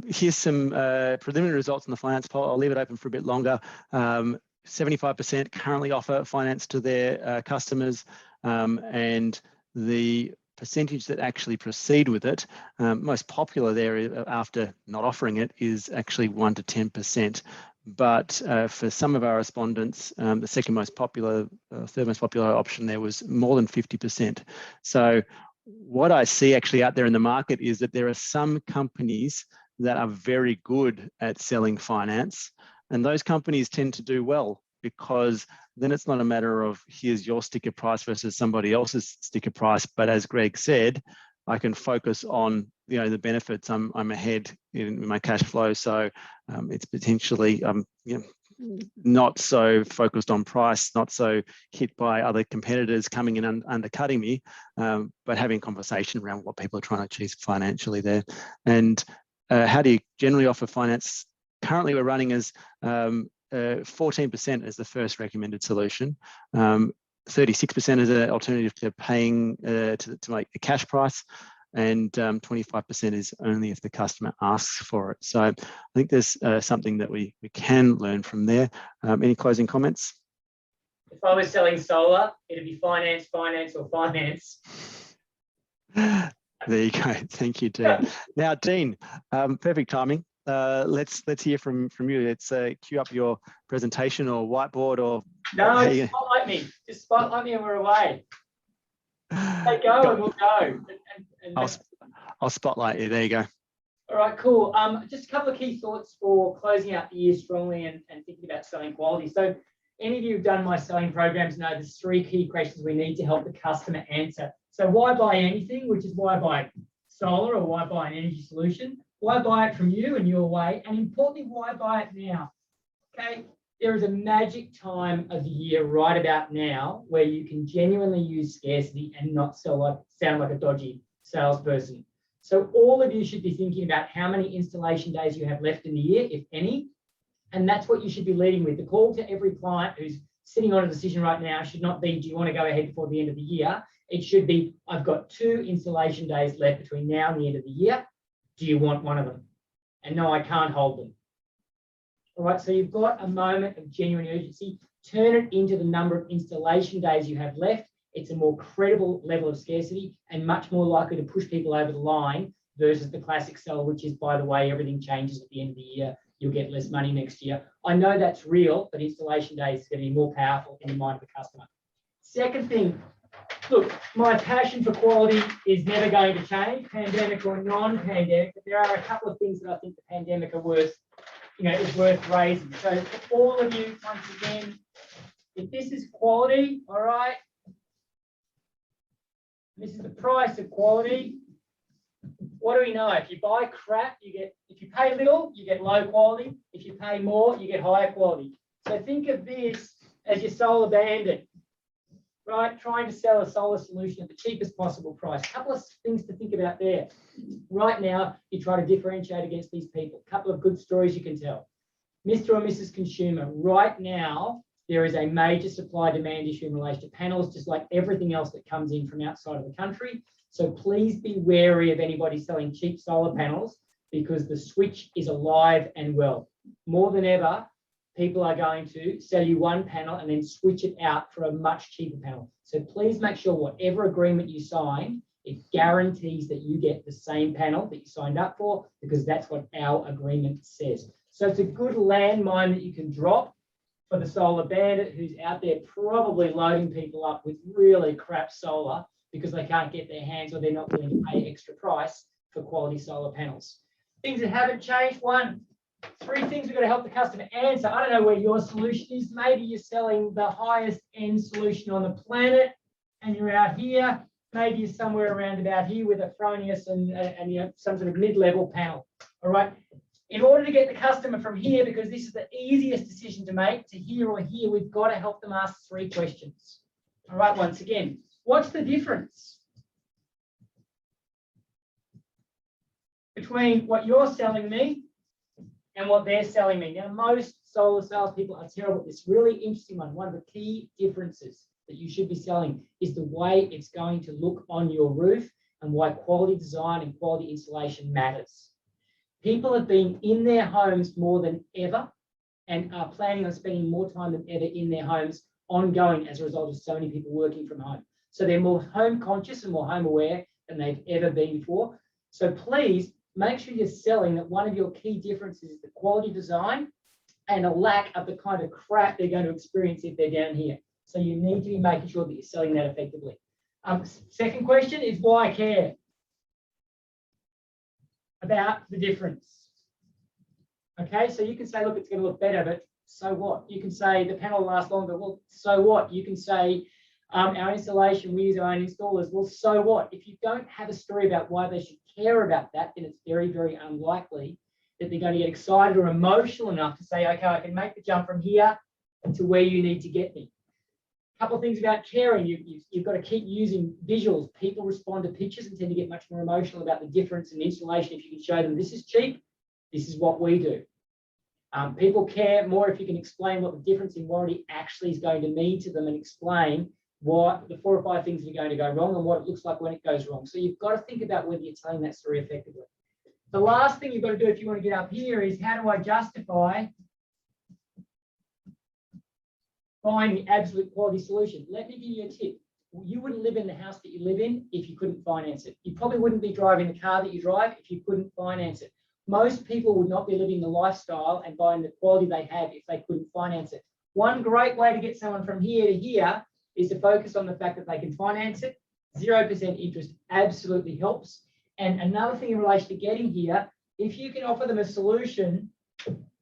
Here's some preliminary results on the finance poll. I'll leave it open for a bit longer. 75% currently offer finance to their customers, and the percentage that actually proceed with it, most popular there after not offering it is actually 1 to 10%. But for some of our respondents, the second most popular, third most popular option there was more than 50%. So what I see actually out there in the market is that there are some companies that are very good at selling finance, and those companies tend to do well, because then it's not a matter of here's your sticker price versus somebody else's sticker price. But as Greg said, I can focus on the benefits. I'm ahead in my cash flow, so it's potentially not so focused on price, not so hit by other competitors coming in and undercutting me, but having conversation around what people are trying to achieve financially there. And how do you generally offer finance? Currently, we're running as 14% as the first recommended solution, 36% as an alternative to paying to make a cash price, and 25% is only if the customer asks for it. So I think there's something that we can learn from there. Any closing comments?
If I was selling solar, it'd be finance, or finance.
There you go. Thank you, Dean. Now, Dean, perfect timing. Let's hear from you. Let's cue up your presentation or whiteboard or.
No, spotlight me. Just spotlight me and we're away. They go and we'll go.
I'll spotlight you. There you go.
All right, cool. Just a couple of key thoughts for closing out the year strongly and thinking about selling quality. So any of you who've done my selling programs know there's 3 key questions we need to help the customer answer. So why buy anything, which is why buy solar or why buy an energy solution? Why buy it from you and your way? And importantly, why buy it now? Okay, there is a magic time of the year right about now where you can genuinely use scarcity and not sound like a dodgy salesperson. So all of you should be thinking about how many installation days you have left in the year, if any, and that's what you should be leading with. The call to every client who's sitting on a decision right now should not be, do you want to go ahead before the end of the year? It should be, I've got 2 installation days left between now and the end of the year. Do you want one of them? And no, I can't hold them. All right, so you've got a moment of genuine urgency. Turn it into the number of installation days you have left. It's a more credible level of scarcity and much more likely to push people over the line versus the classic sell, which is, by the way, everything changes at the end of the year. You'll get less money next year. I know that's real, but installation days is going to be more powerful in the mind of the customer. Second thing, look, my passion for quality is never going to change, pandemic or non-pandemic, but there are a couple of things that I think the pandemic are worth, is worth raising. So for all of you, once again, if this is quality, all right, this is the price of quality. What do we know? If you buy crap, if you pay little, you get low quality. If you pay more, you get higher quality. So think of this as your solar bandit, right? Trying to sell a solar solution at the cheapest possible price. A couple of things to think about there. Right now, you try to differentiate against these people. A couple of good stories you can tell. Mr. or Mrs. Consumer, right now, there is a major supply-demand issue in relation to panels, just like everything else that comes in from outside of the country. So please be wary of anybody selling cheap solar panels because the switch is alive and well. More than ever, people are going to sell you one panel and then switch it out for a much cheaper panel. So please make sure whatever agreement you sign, it guarantees that you get the same panel that you signed up for, because that's what our agreement says. So it's a good landmine that you can drop for the solar bandit who's out there probably loading people up with really crap solar because they can't get their hands or they're not willing to pay extra price for quality solar panels. Things that haven't changed. One, three things we've got to help the customer answer. I don't know where your solution is. Maybe you're selling the highest end solution on the planet and you're out here. Maybe you're somewhere around about here with a Fronius and some sort of mid-level panel. All right. In order to get the customer from here, because this is the easiest decision to make, to here or here, we've got to help them ask three questions. All right, once again, what's the difference between what you're selling me and what they're selling me? Now, most solar salespeople are terrible at this. Really interesting one. One of the key differences that you should be selling is the way it's going to look on your roof and why quality design and quality installation matters. People have been in their homes more than ever and are planning on spending more time than ever in their homes ongoing as a result of so many people working from home. So they're more home conscious and more home aware than they've ever been before. So please make sure you're selling that one of your key differences is the quality design and a lack of the kind of crap they're going to experience if they're down here. So you need to be making sure that you're selling that effectively. Second question is why care about the difference? Okay, so you can say, look, it's going to look better, but so what? You can say the panel lasts longer. Well, so what? You can say our installation, we use our own installers. Well, so what? If you don't have a story about why they should care about that, then it's very, very unlikely that they're going to get excited or emotional enough to say, okay, I can make the jump from here to where you need to get me. A couple of things about caring. You've got to keep using visuals. People respond to pictures and tend to get much more emotional about the difference in installation if you can show them this is cheap, this is what we do. People care more if you can explain what the difference in warranty actually is going to mean to them and explain what the 4 or 5 things that are going to go wrong and what it looks like when it goes wrong. So you've got to think about whether you're telling that story effectively. The last thing you've got to do if you want to get up here is how do I justify buying the absolute quality solution? Let me give you a tip. You wouldn't live in the house that you live in if you couldn't finance it. You probably wouldn't be driving the car that you drive if you couldn't finance it. Most people would not be living the lifestyle and buying the quality they have if they couldn't finance it. One great way to get someone from here to here is to focus on the fact that they can finance it. 0% interest absolutely helps. And another thing in relation to getting here, if you can offer them a solution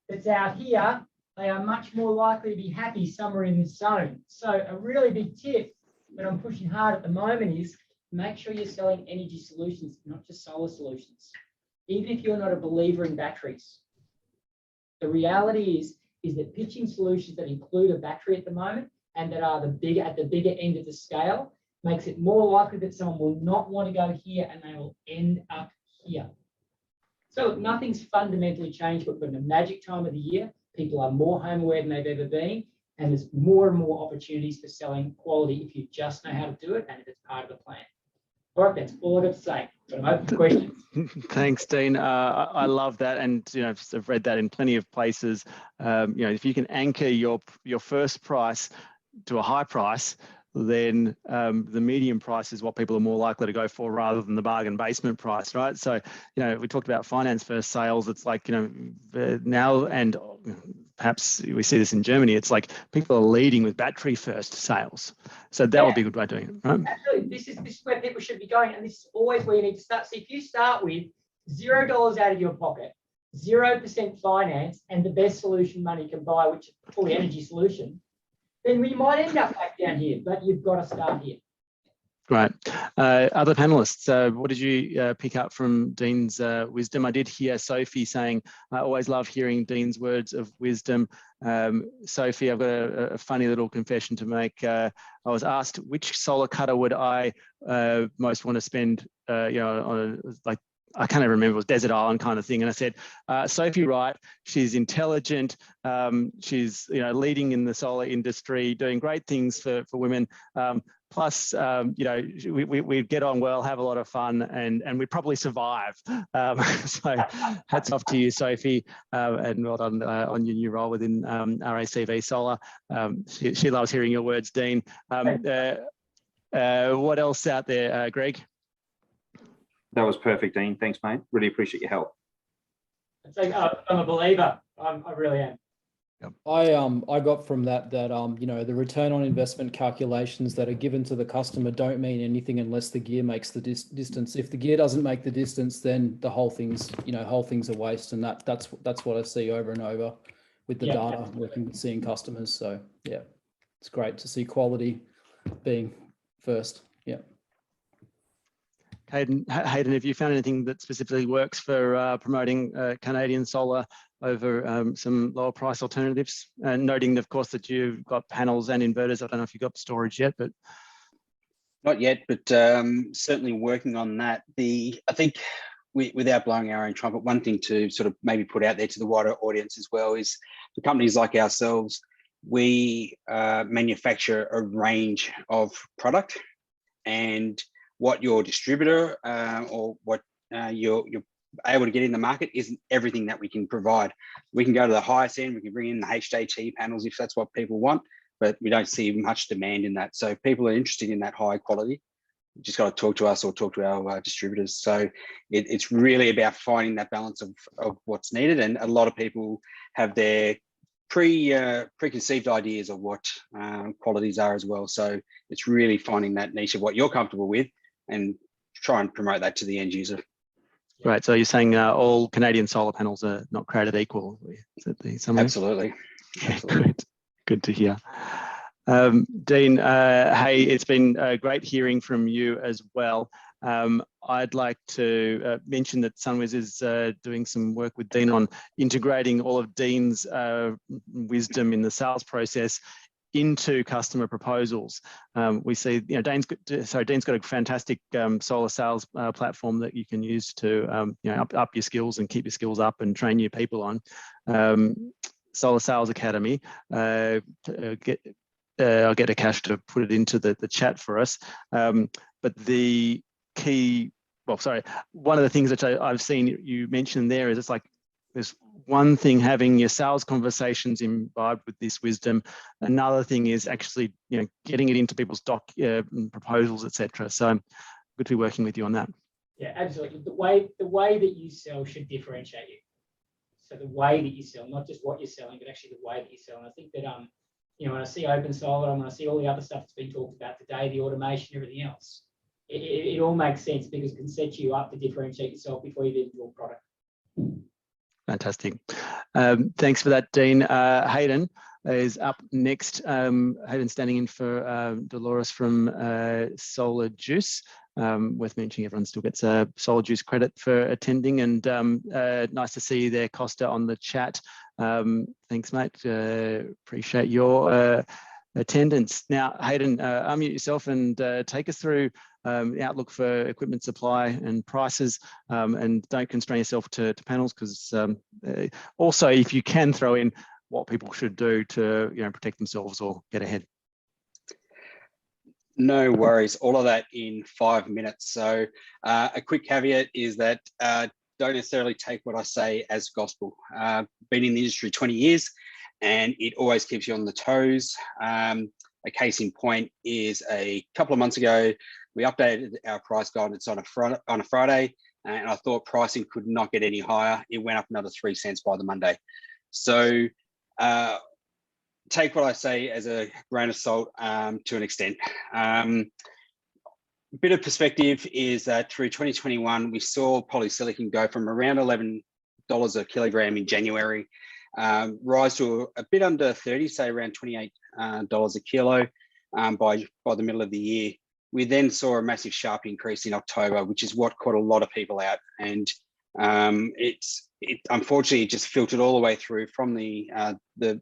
that's out here, they are much more likely to be happy somewhere in this zone. So a really big tip that I'm pushing hard at the moment is make sure you're selling energy solutions, not just solar solutions. Even if you're not a believer in batteries, the reality is that pitching solutions that include a battery at the moment and that are at the bigger end of the scale makes it more likely that someone will not want to go here and they will end up here. So look, nothing's fundamentally changed, but we're in a magic time of the year. People are more home aware than they've ever been, and there's more and more opportunities for selling quality if you just know how to do it and if it's part of the plan. All right, that's all I've got to say. But I'm open to questions.
Thanks, Dean. I love that, and I've read that in plenty of places. If you can anchor your first price to a high price, then the medium price is what people are more likely to go for rather than the bargain basement price, right? So, we talked about finance first sales. It's like, now, and perhaps we see this in Germany, it's like people are leading with battery first sales. So that would be a good way of doing it, right?
Absolutely. This is where people should be going. And this is always where you need to start. So if you start with $0 out of your pocket, 0% finance, and the best solution money can buy, which is a fully energy solution, then we might end up back down here, but you've got to start here.
Right. Other panelists, what did you pick up from Dean's wisdom? I did hear Sophie saying, I always love hearing Dean's words of wisdom. Sophie, I've got a funny little confession to make. I was asked which solar cutter would I most want to spend, on I can't even remember, it was desert island kind of thing. And I said, Sophie Wright, she's intelligent. She's leading in the solar industry, doing great things for women. Plus, we get on well, have a lot of fun, and we probably survive. So hats off to you, Sophie, and well done on your new role within RACV Solar. She loves hearing your words, Dean. What else out there, Greg?
That was perfect, Dean. Thanks, mate. Really appreciate your help.
I'm a believer. I really am.
I got from that the return on investment calculations that are given to the customer don't mean anything unless the gear makes the distance. If the gear doesn't make the distance, then the whole thing's a waste. And that's what I see over and over with the data, seeing customers. So yeah, it's great to see quality being first. Yeah.
Hayden, have you found anything that specifically works for promoting Canadian solar over some lower price alternatives? And noting, of course, that you've got panels and inverters. I don't know if you've got storage yet, but
not yet, but certainly working on that. I think without blowing our own trumpet, one thing to sort of maybe put out there to the wider audience as well is for companies like ourselves, we manufacture a range of product, and what your distributor or what you're able to get in the market isn't everything that we can provide. We can go to the highest end, we can bring in the HJT panels if that's what people want, but we don't see much demand in that. So if people are interested in that high quality, you just got to talk to us or talk to our distributors. So it's really about finding that balance of what's needed. And a lot of people have their preconceived ideas of what qualities are as well. So it's really finding that niche of what you're comfortable with and try and promote that to the end user.
Right. So you're saying all Canadian solar panels are not created equal? Is that the summary?
Absolutely.
Great. Good to hear. Dean, hey, it's been great hearing from you as well. I'd like to mention that SunWiz is doing some work with Dean on integrating all of Dean's wisdom in the sales process into customer proposals. We see, Dean's got a fantastic solar sales platform that you can use to, up your skills and keep your skills up and train new people on. Solar Sales Academy. I'll get Akash to put it into the chat for us. But the key, one of the things that I've seen you mention there is it's like, there's one thing having your sales conversations imbibed with this wisdom. Another thing is actually, getting it into people's proposals, etc. So good to be working with you on that.
Yeah, absolutely. The way that you sell should differentiate you. So the way that you sell, not just what you're selling, but actually the way that you sell. And I think that when I see OpenSolar and when I see all the other stuff that's been talked about today, the automation, everything else, it all makes sense because it can set you up to differentiate yourself before you even do a product.
Fantastic. Thanks for that, Dean. Hayden is up next. Hayden standing in for Dolores from Solar Juice. Worth mentioning, everyone still gets a Solar Juice credit for attending, and nice to see you there, Costa, on the chat. Thanks, mate. Appreciate your attendance. Now, Hayden, unmute yourself and take us through the outlook for equipment supply and prices, and don't constrain yourself to panels, because also, if you can, throw in what people should do to protect themselves or get ahead.
No worries. All of that in 5 minutes. So a quick caveat is that don't necessarily take what I say as gospel. Been in the industry 20 years and it always keeps you on the toes. A case in point is a couple of months ago, we updated our price guidance on a Friday, and I thought pricing could not get any higher. It went up another 3 cents by the Monday. So take what I say as a grain of salt to an extent. Bit of perspective is that through 2021, we saw polysilicon go from around $11 a kilogram in January, rise to a bit under 30, say around $28 a kilo by the middle of the year. We then saw a massive sharp increase in October, which is what caught a lot of people out. And it unfortunately just filtered all the way through from the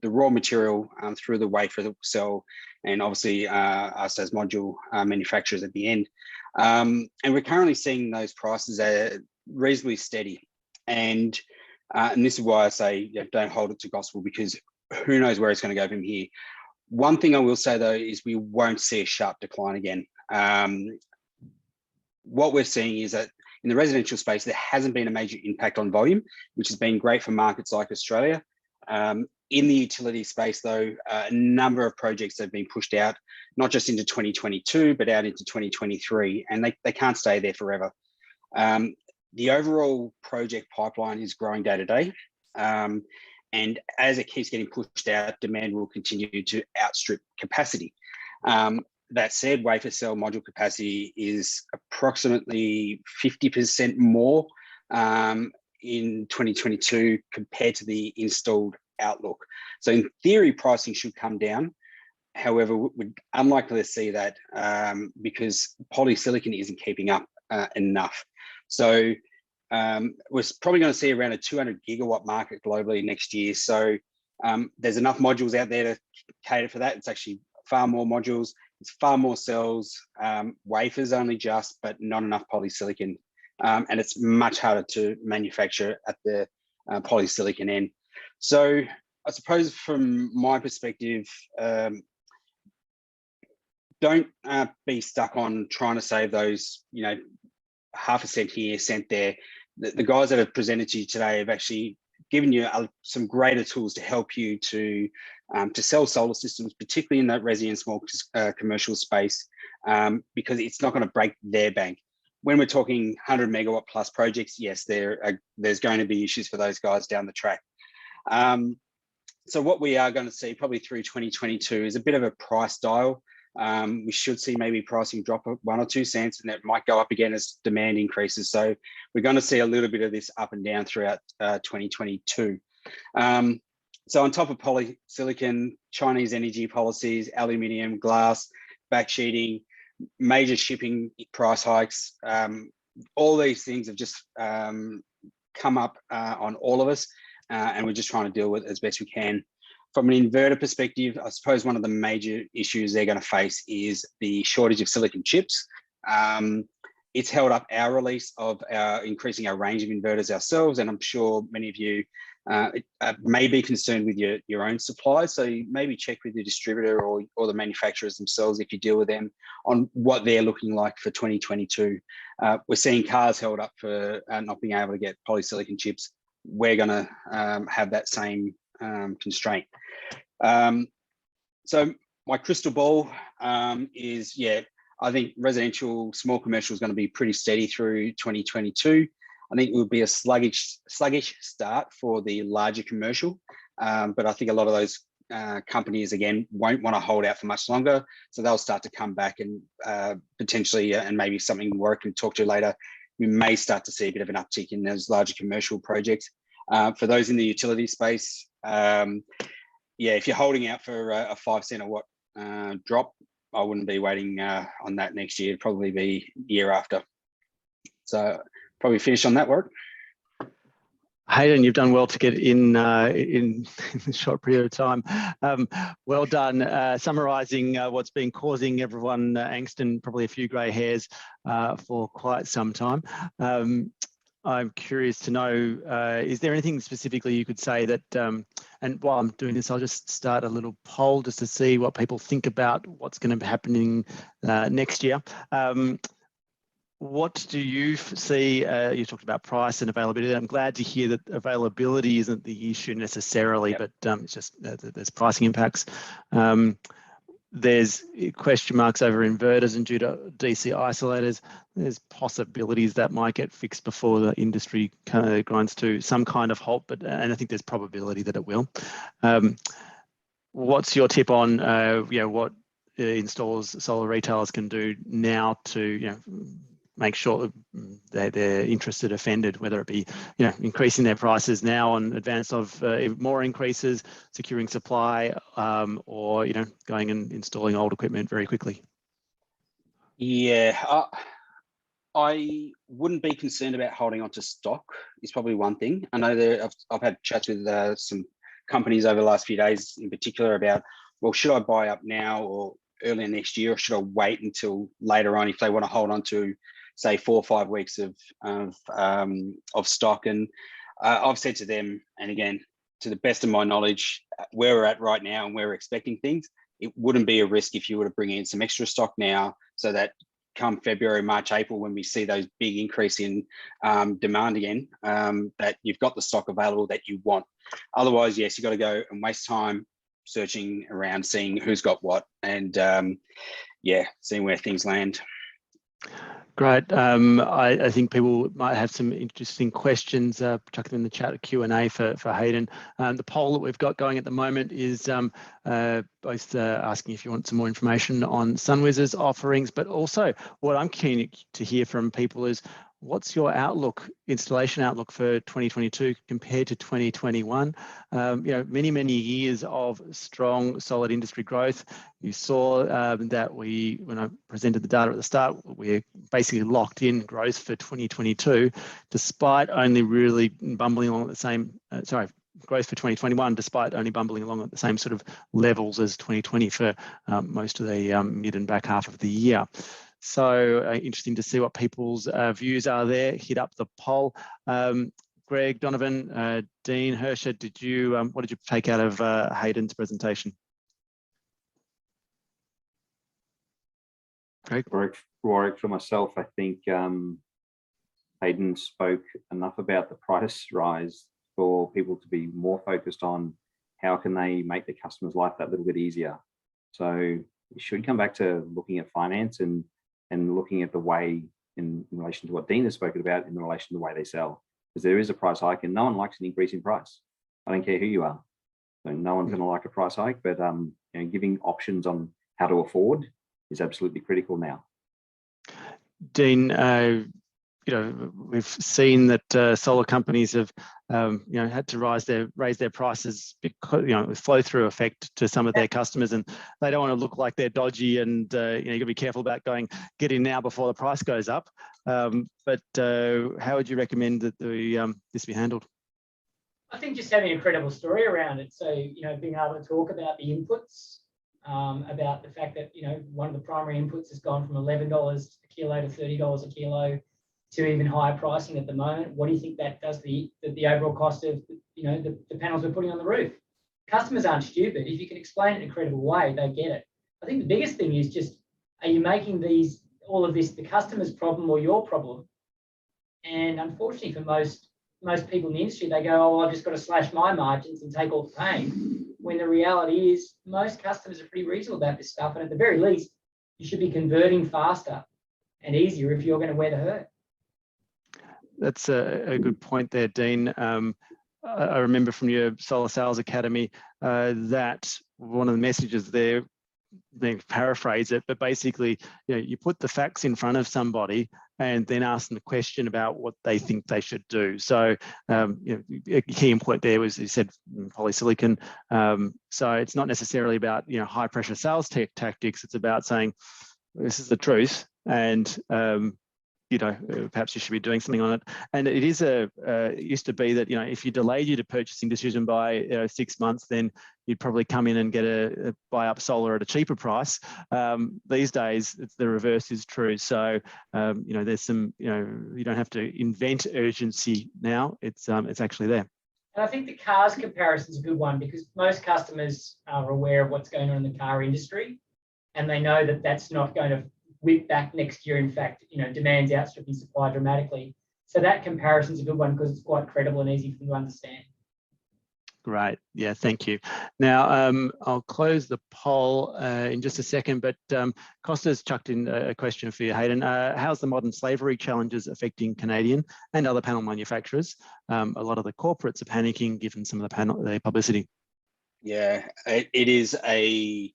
raw material through the wafer cell, and obviously us as module manufacturers at the end. And we're currently seeing those prices are reasonably steady. And this is why I say don't hold it to gospel, because who knows where it's going to go from here. One thing I will say though is we won't see a sharp decline again. What we're seeing is that in the residential space, there hasn't been a major impact on volume, which has been great for markets like Australia. In the utility space, though, a number of projects have been pushed out, not just into 2022, but out into 2023, and they can't stay there forever. The overall project pipeline is growing day to day. And as it keeps getting pushed out, demand will continue to outstrip capacity. That said, wafer cell module capacity is approximately 50% more in 2022 compared to the installed outlook. So in theory, pricing should come down. However, we're unlikely to see that because polysilicon isn't keeping up enough. So we're probably going to see around a 200 gigawatt market globally next year. So there's enough modules out there to cater for that. It's actually far more modules. It's far more cells, wafers only just, but not enough polysilicon. And it's much harder to manufacture at the polysilicon end. So I suppose from my perspective, don't be stuck on trying to save those, half a cent here, cent there. The guys that have presented to you today have actually given you some greater tools to help you to sell solar systems, particularly in that resi and small commercial space, because it's not going to break their bank. When we're talking 100 megawatt plus projects, yes, there's going to be issues for those guys down the track. So what we are going to see probably through 2022 is a bit of a price dial. We should see maybe pricing drop 1 or 2 cents, and that might go up again as demand increases. So we're going to see a little bit of this up and down throughout 2022. So on top of polysilicon, Chinese energy policies, aluminium, glass, backsheeting, major shipping price hikes, all these things have just come up on all of us, and we're just trying to deal with it as best we can. From an inverter perspective, I suppose one of the major issues they're going to face is the shortage of silicon chips. It's held up our release of increasing our range of inverters ourselves, and I'm sure many of you may be concerned with your own supply. So maybe check with the distributor or the manufacturers themselves, if you deal with them, on what they're looking like for 2022. We're seeing cars held up for not being able to get polysilicon chips. We're going to have that same constraint. So my crystal ball is, I think residential, small commercial is going to be pretty steady through 2022. I think it will be a sluggish start for the larger commercial, but I think a lot of those companies, again, won't want to hold out for much longer. So they'll start to come back and potentially, and maybe something Warwick can talk to later, we may start to see a bit of an uptick in those larger commercial projects. For those in the utility space, if you're holding out for a 5 cent a watt drop, I wouldn't be waiting on that next year. It'd probably be year after. So probably finish on that work.
Hayden, you've done well to get in a short period of time. Well done summarising what's been causing everyone angst and probably a few grey hairs for quite some time. I'm curious to know, is there anything specifically you could say that, and while I'm doing this, I'll just start a little poll just to see what people think about what's going to be happening next year. What do you see? You talked about price and availability. I'm glad to hear that availability isn't the issue necessarily,
Yep.
but it's just there's pricing impacts. There's question marks over inverters and due to DC isolators. There's possibilities that might get fixed before the industry kind of grinds to some kind of halt, and I think there's probability that it will. What's your tip on what installers, solar retailers can do now to make sure that their interested offended, whether it be increasing their prices now in advance of more increases, securing supply, or going and installing old equipment very quickly?
Yeah, I wouldn't be concerned about holding on to stock is probably one thing. I know I've had chats with some companies over the last few days in particular about, well, should I buy up now or earlier next year, or should I wait until later on if they want to hold on to, say, 4 or 5 weeks of stock? And I've said to them, and again, to the best of my knowledge, where we're at right now and where we're expecting things, it wouldn't be a risk if you were to bring in some extra stock now, so that come February, March, April, when we see those big increase in demand again, that you've got the stock available that you want. Otherwise, yes, you've got to go and waste time searching around, seeing who's got what, and seeing where things land.
Great. I think people might have some interesting questions. Chuck them in the chat, Q&A for Hayden. The poll that we've got going at the moment is both asking if you want some more information on SunWiz's offerings, but also what I'm keen to hear from people is, what's your installation outlook for 2022 compared to 2021? Many years of strong, solid industry growth. You saw that when I presented the data at the start, we're basically locked in growth for 2022, despite only really bumbling along at the same, growth for 2021, despite only bumbling along at the same sort of levels as 2020 for most of the mid and back half of the year. So interesting to see what people's views are there. Hit up the poll. Greg, Donovan, Dean, Hersha, what did you take out of Hayden's presentation? Greg?
Warwick, for myself, I think Hayden spoke enough about the price rise for people to be more focused on how can they make the customer's life that little bit easier. So you should come back to looking at finance and looking at the way in relation to what Dean has spoken about in relation to the way they sell. Because there is a price hike and no one likes an increase in price. I don't care who you are. So no one's going to like a price hike, but giving options on how to afford is absolutely critical now.
Dean, we've seen that solar companies have had to raise their prices because with flow through effect to some of their customers, and they don't want to look like they're dodgy, and you got to be careful about get in now before the price goes up. But how would you recommend that this be handled?
I think just having a credible story around it. So being able to talk about the inputs, about the fact that one of the primary inputs has gone from $11 a kilo to $30 a kilo, to even higher pricing at the moment. What do you think that does the overall cost of the panels we're putting on the roof? Customers aren't stupid. If you can explain it in a credible way, they get it. I think the biggest thing is just, are you making all of this the customer's problem or your problem? And unfortunately for most people in the industry, they go, oh, well, I've just got to slash my margins and take all the pain. When the reality is most customers are pretty reasonable about this stuff. And at the very least, you should be converting faster and easier if you're going to wear the hurt.
That's a good point there, Dean. I remember from your Solar Sales Academy that one of the messages there, they paraphrase it, but basically, you put the facts in front of somebody and then ask them a question about what they think they should do. So, a key point there was, you said polysilicon. So it's not necessarily about high pressure sales tactics. It's about saying this is the truth, and perhaps you should be doing something on it. And it is it used to be that, if you delayed your purchasing decision by 6 months, then you'd probably come in and get a buy up solar at a cheaper price. These days, the reverse is true. So, there's some, you don't have to invent urgency now. It's actually there.
And I think the cars comparison is a good one, because most customers are aware of what's going on in the car industry, and they know that that's not going to whip back next year. In fact, demand's outstripping supply dramatically. So that comparison is a good one because it's quite credible and easy for them to understand.
Great. Yeah, thank you. Now, I'll close the poll in just a second, but Costa's chucked in a question for you, Hayden. How's the modern slavery challenges affecting Canadian and other panel manufacturers? A lot of the corporates are panicking given some of the publicity.
Yeah, it is a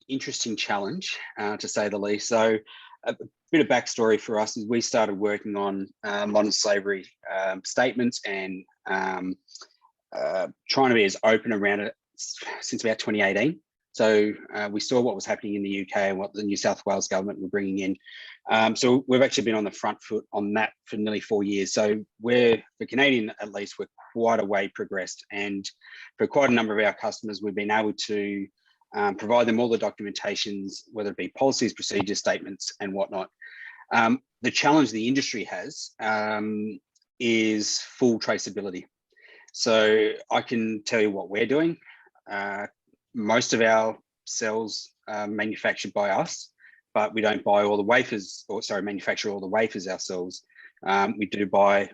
interesting challenge, to say the least. So a bit of backstory for us is we started working on modern slavery statements and trying to be as open around it since about 2018. So we saw what was happening in the UK and what the New South Wales government were bringing in. So we've actually been on the front foot on that for nearly 4 years. So we're, for Canadian at least, we're quite a way progressed. And for quite a number of our customers, we've been able to provide them all the documentations, whether it be policies, procedures, statements, and whatnot. The challenge the industry has is full traceability. So I can tell you what we're doing. Most of our cells are manufactured by us, but we don't buy all the wafers, manufacture all the wafers ourselves. We do buy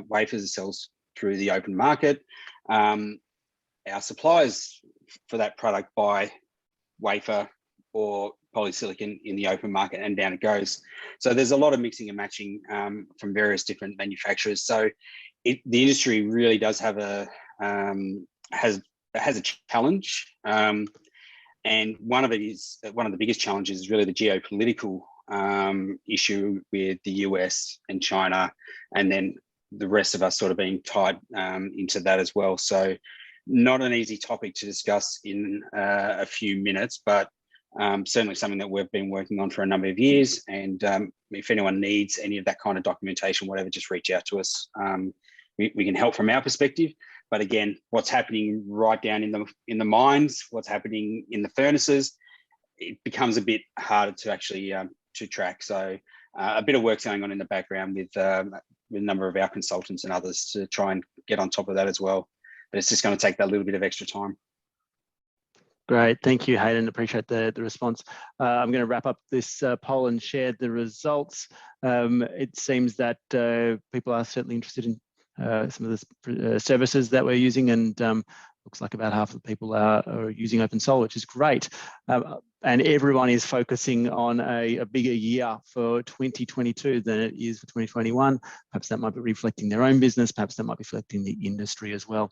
wafers and cells through the open market. Our suppliers for that product buy wafer or polysilicon in the open market, and down it goes. So there's a lot of mixing and matching from various different manufacturers. So the industry really does have has a challenge, and one of the biggest challenges is really the geopolitical issue with the US and China, and then the rest of us sort of being tied into that as well. So not an easy topic to discuss in a few minutes, but certainly something that we've been working on for a number of years. And if anyone needs any of that kind of documentation, whatever, just reach out to us. We can help from our perspective. But again, what's happening right down in the mines, what's happening in the furnaces, it becomes a bit harder to actually to track. So a bit of work's going on in the background with a number of our consultants and others to try and get on top of that as well. But it's just going to take that little bit of extra time.
Great, thank you, Hayden. Appreciate the response. I'm going to wrap up this poll and share the results. It seems that people are certainly interested in some of the services that we're using, and looks like about half of the people are using OpenSolar, which is great. And everyone is focusing on a bigger year for 2022 than it is for 2021. Perhaps that might be reflecting their own business. Perhaps that might be reflecting the industry as well.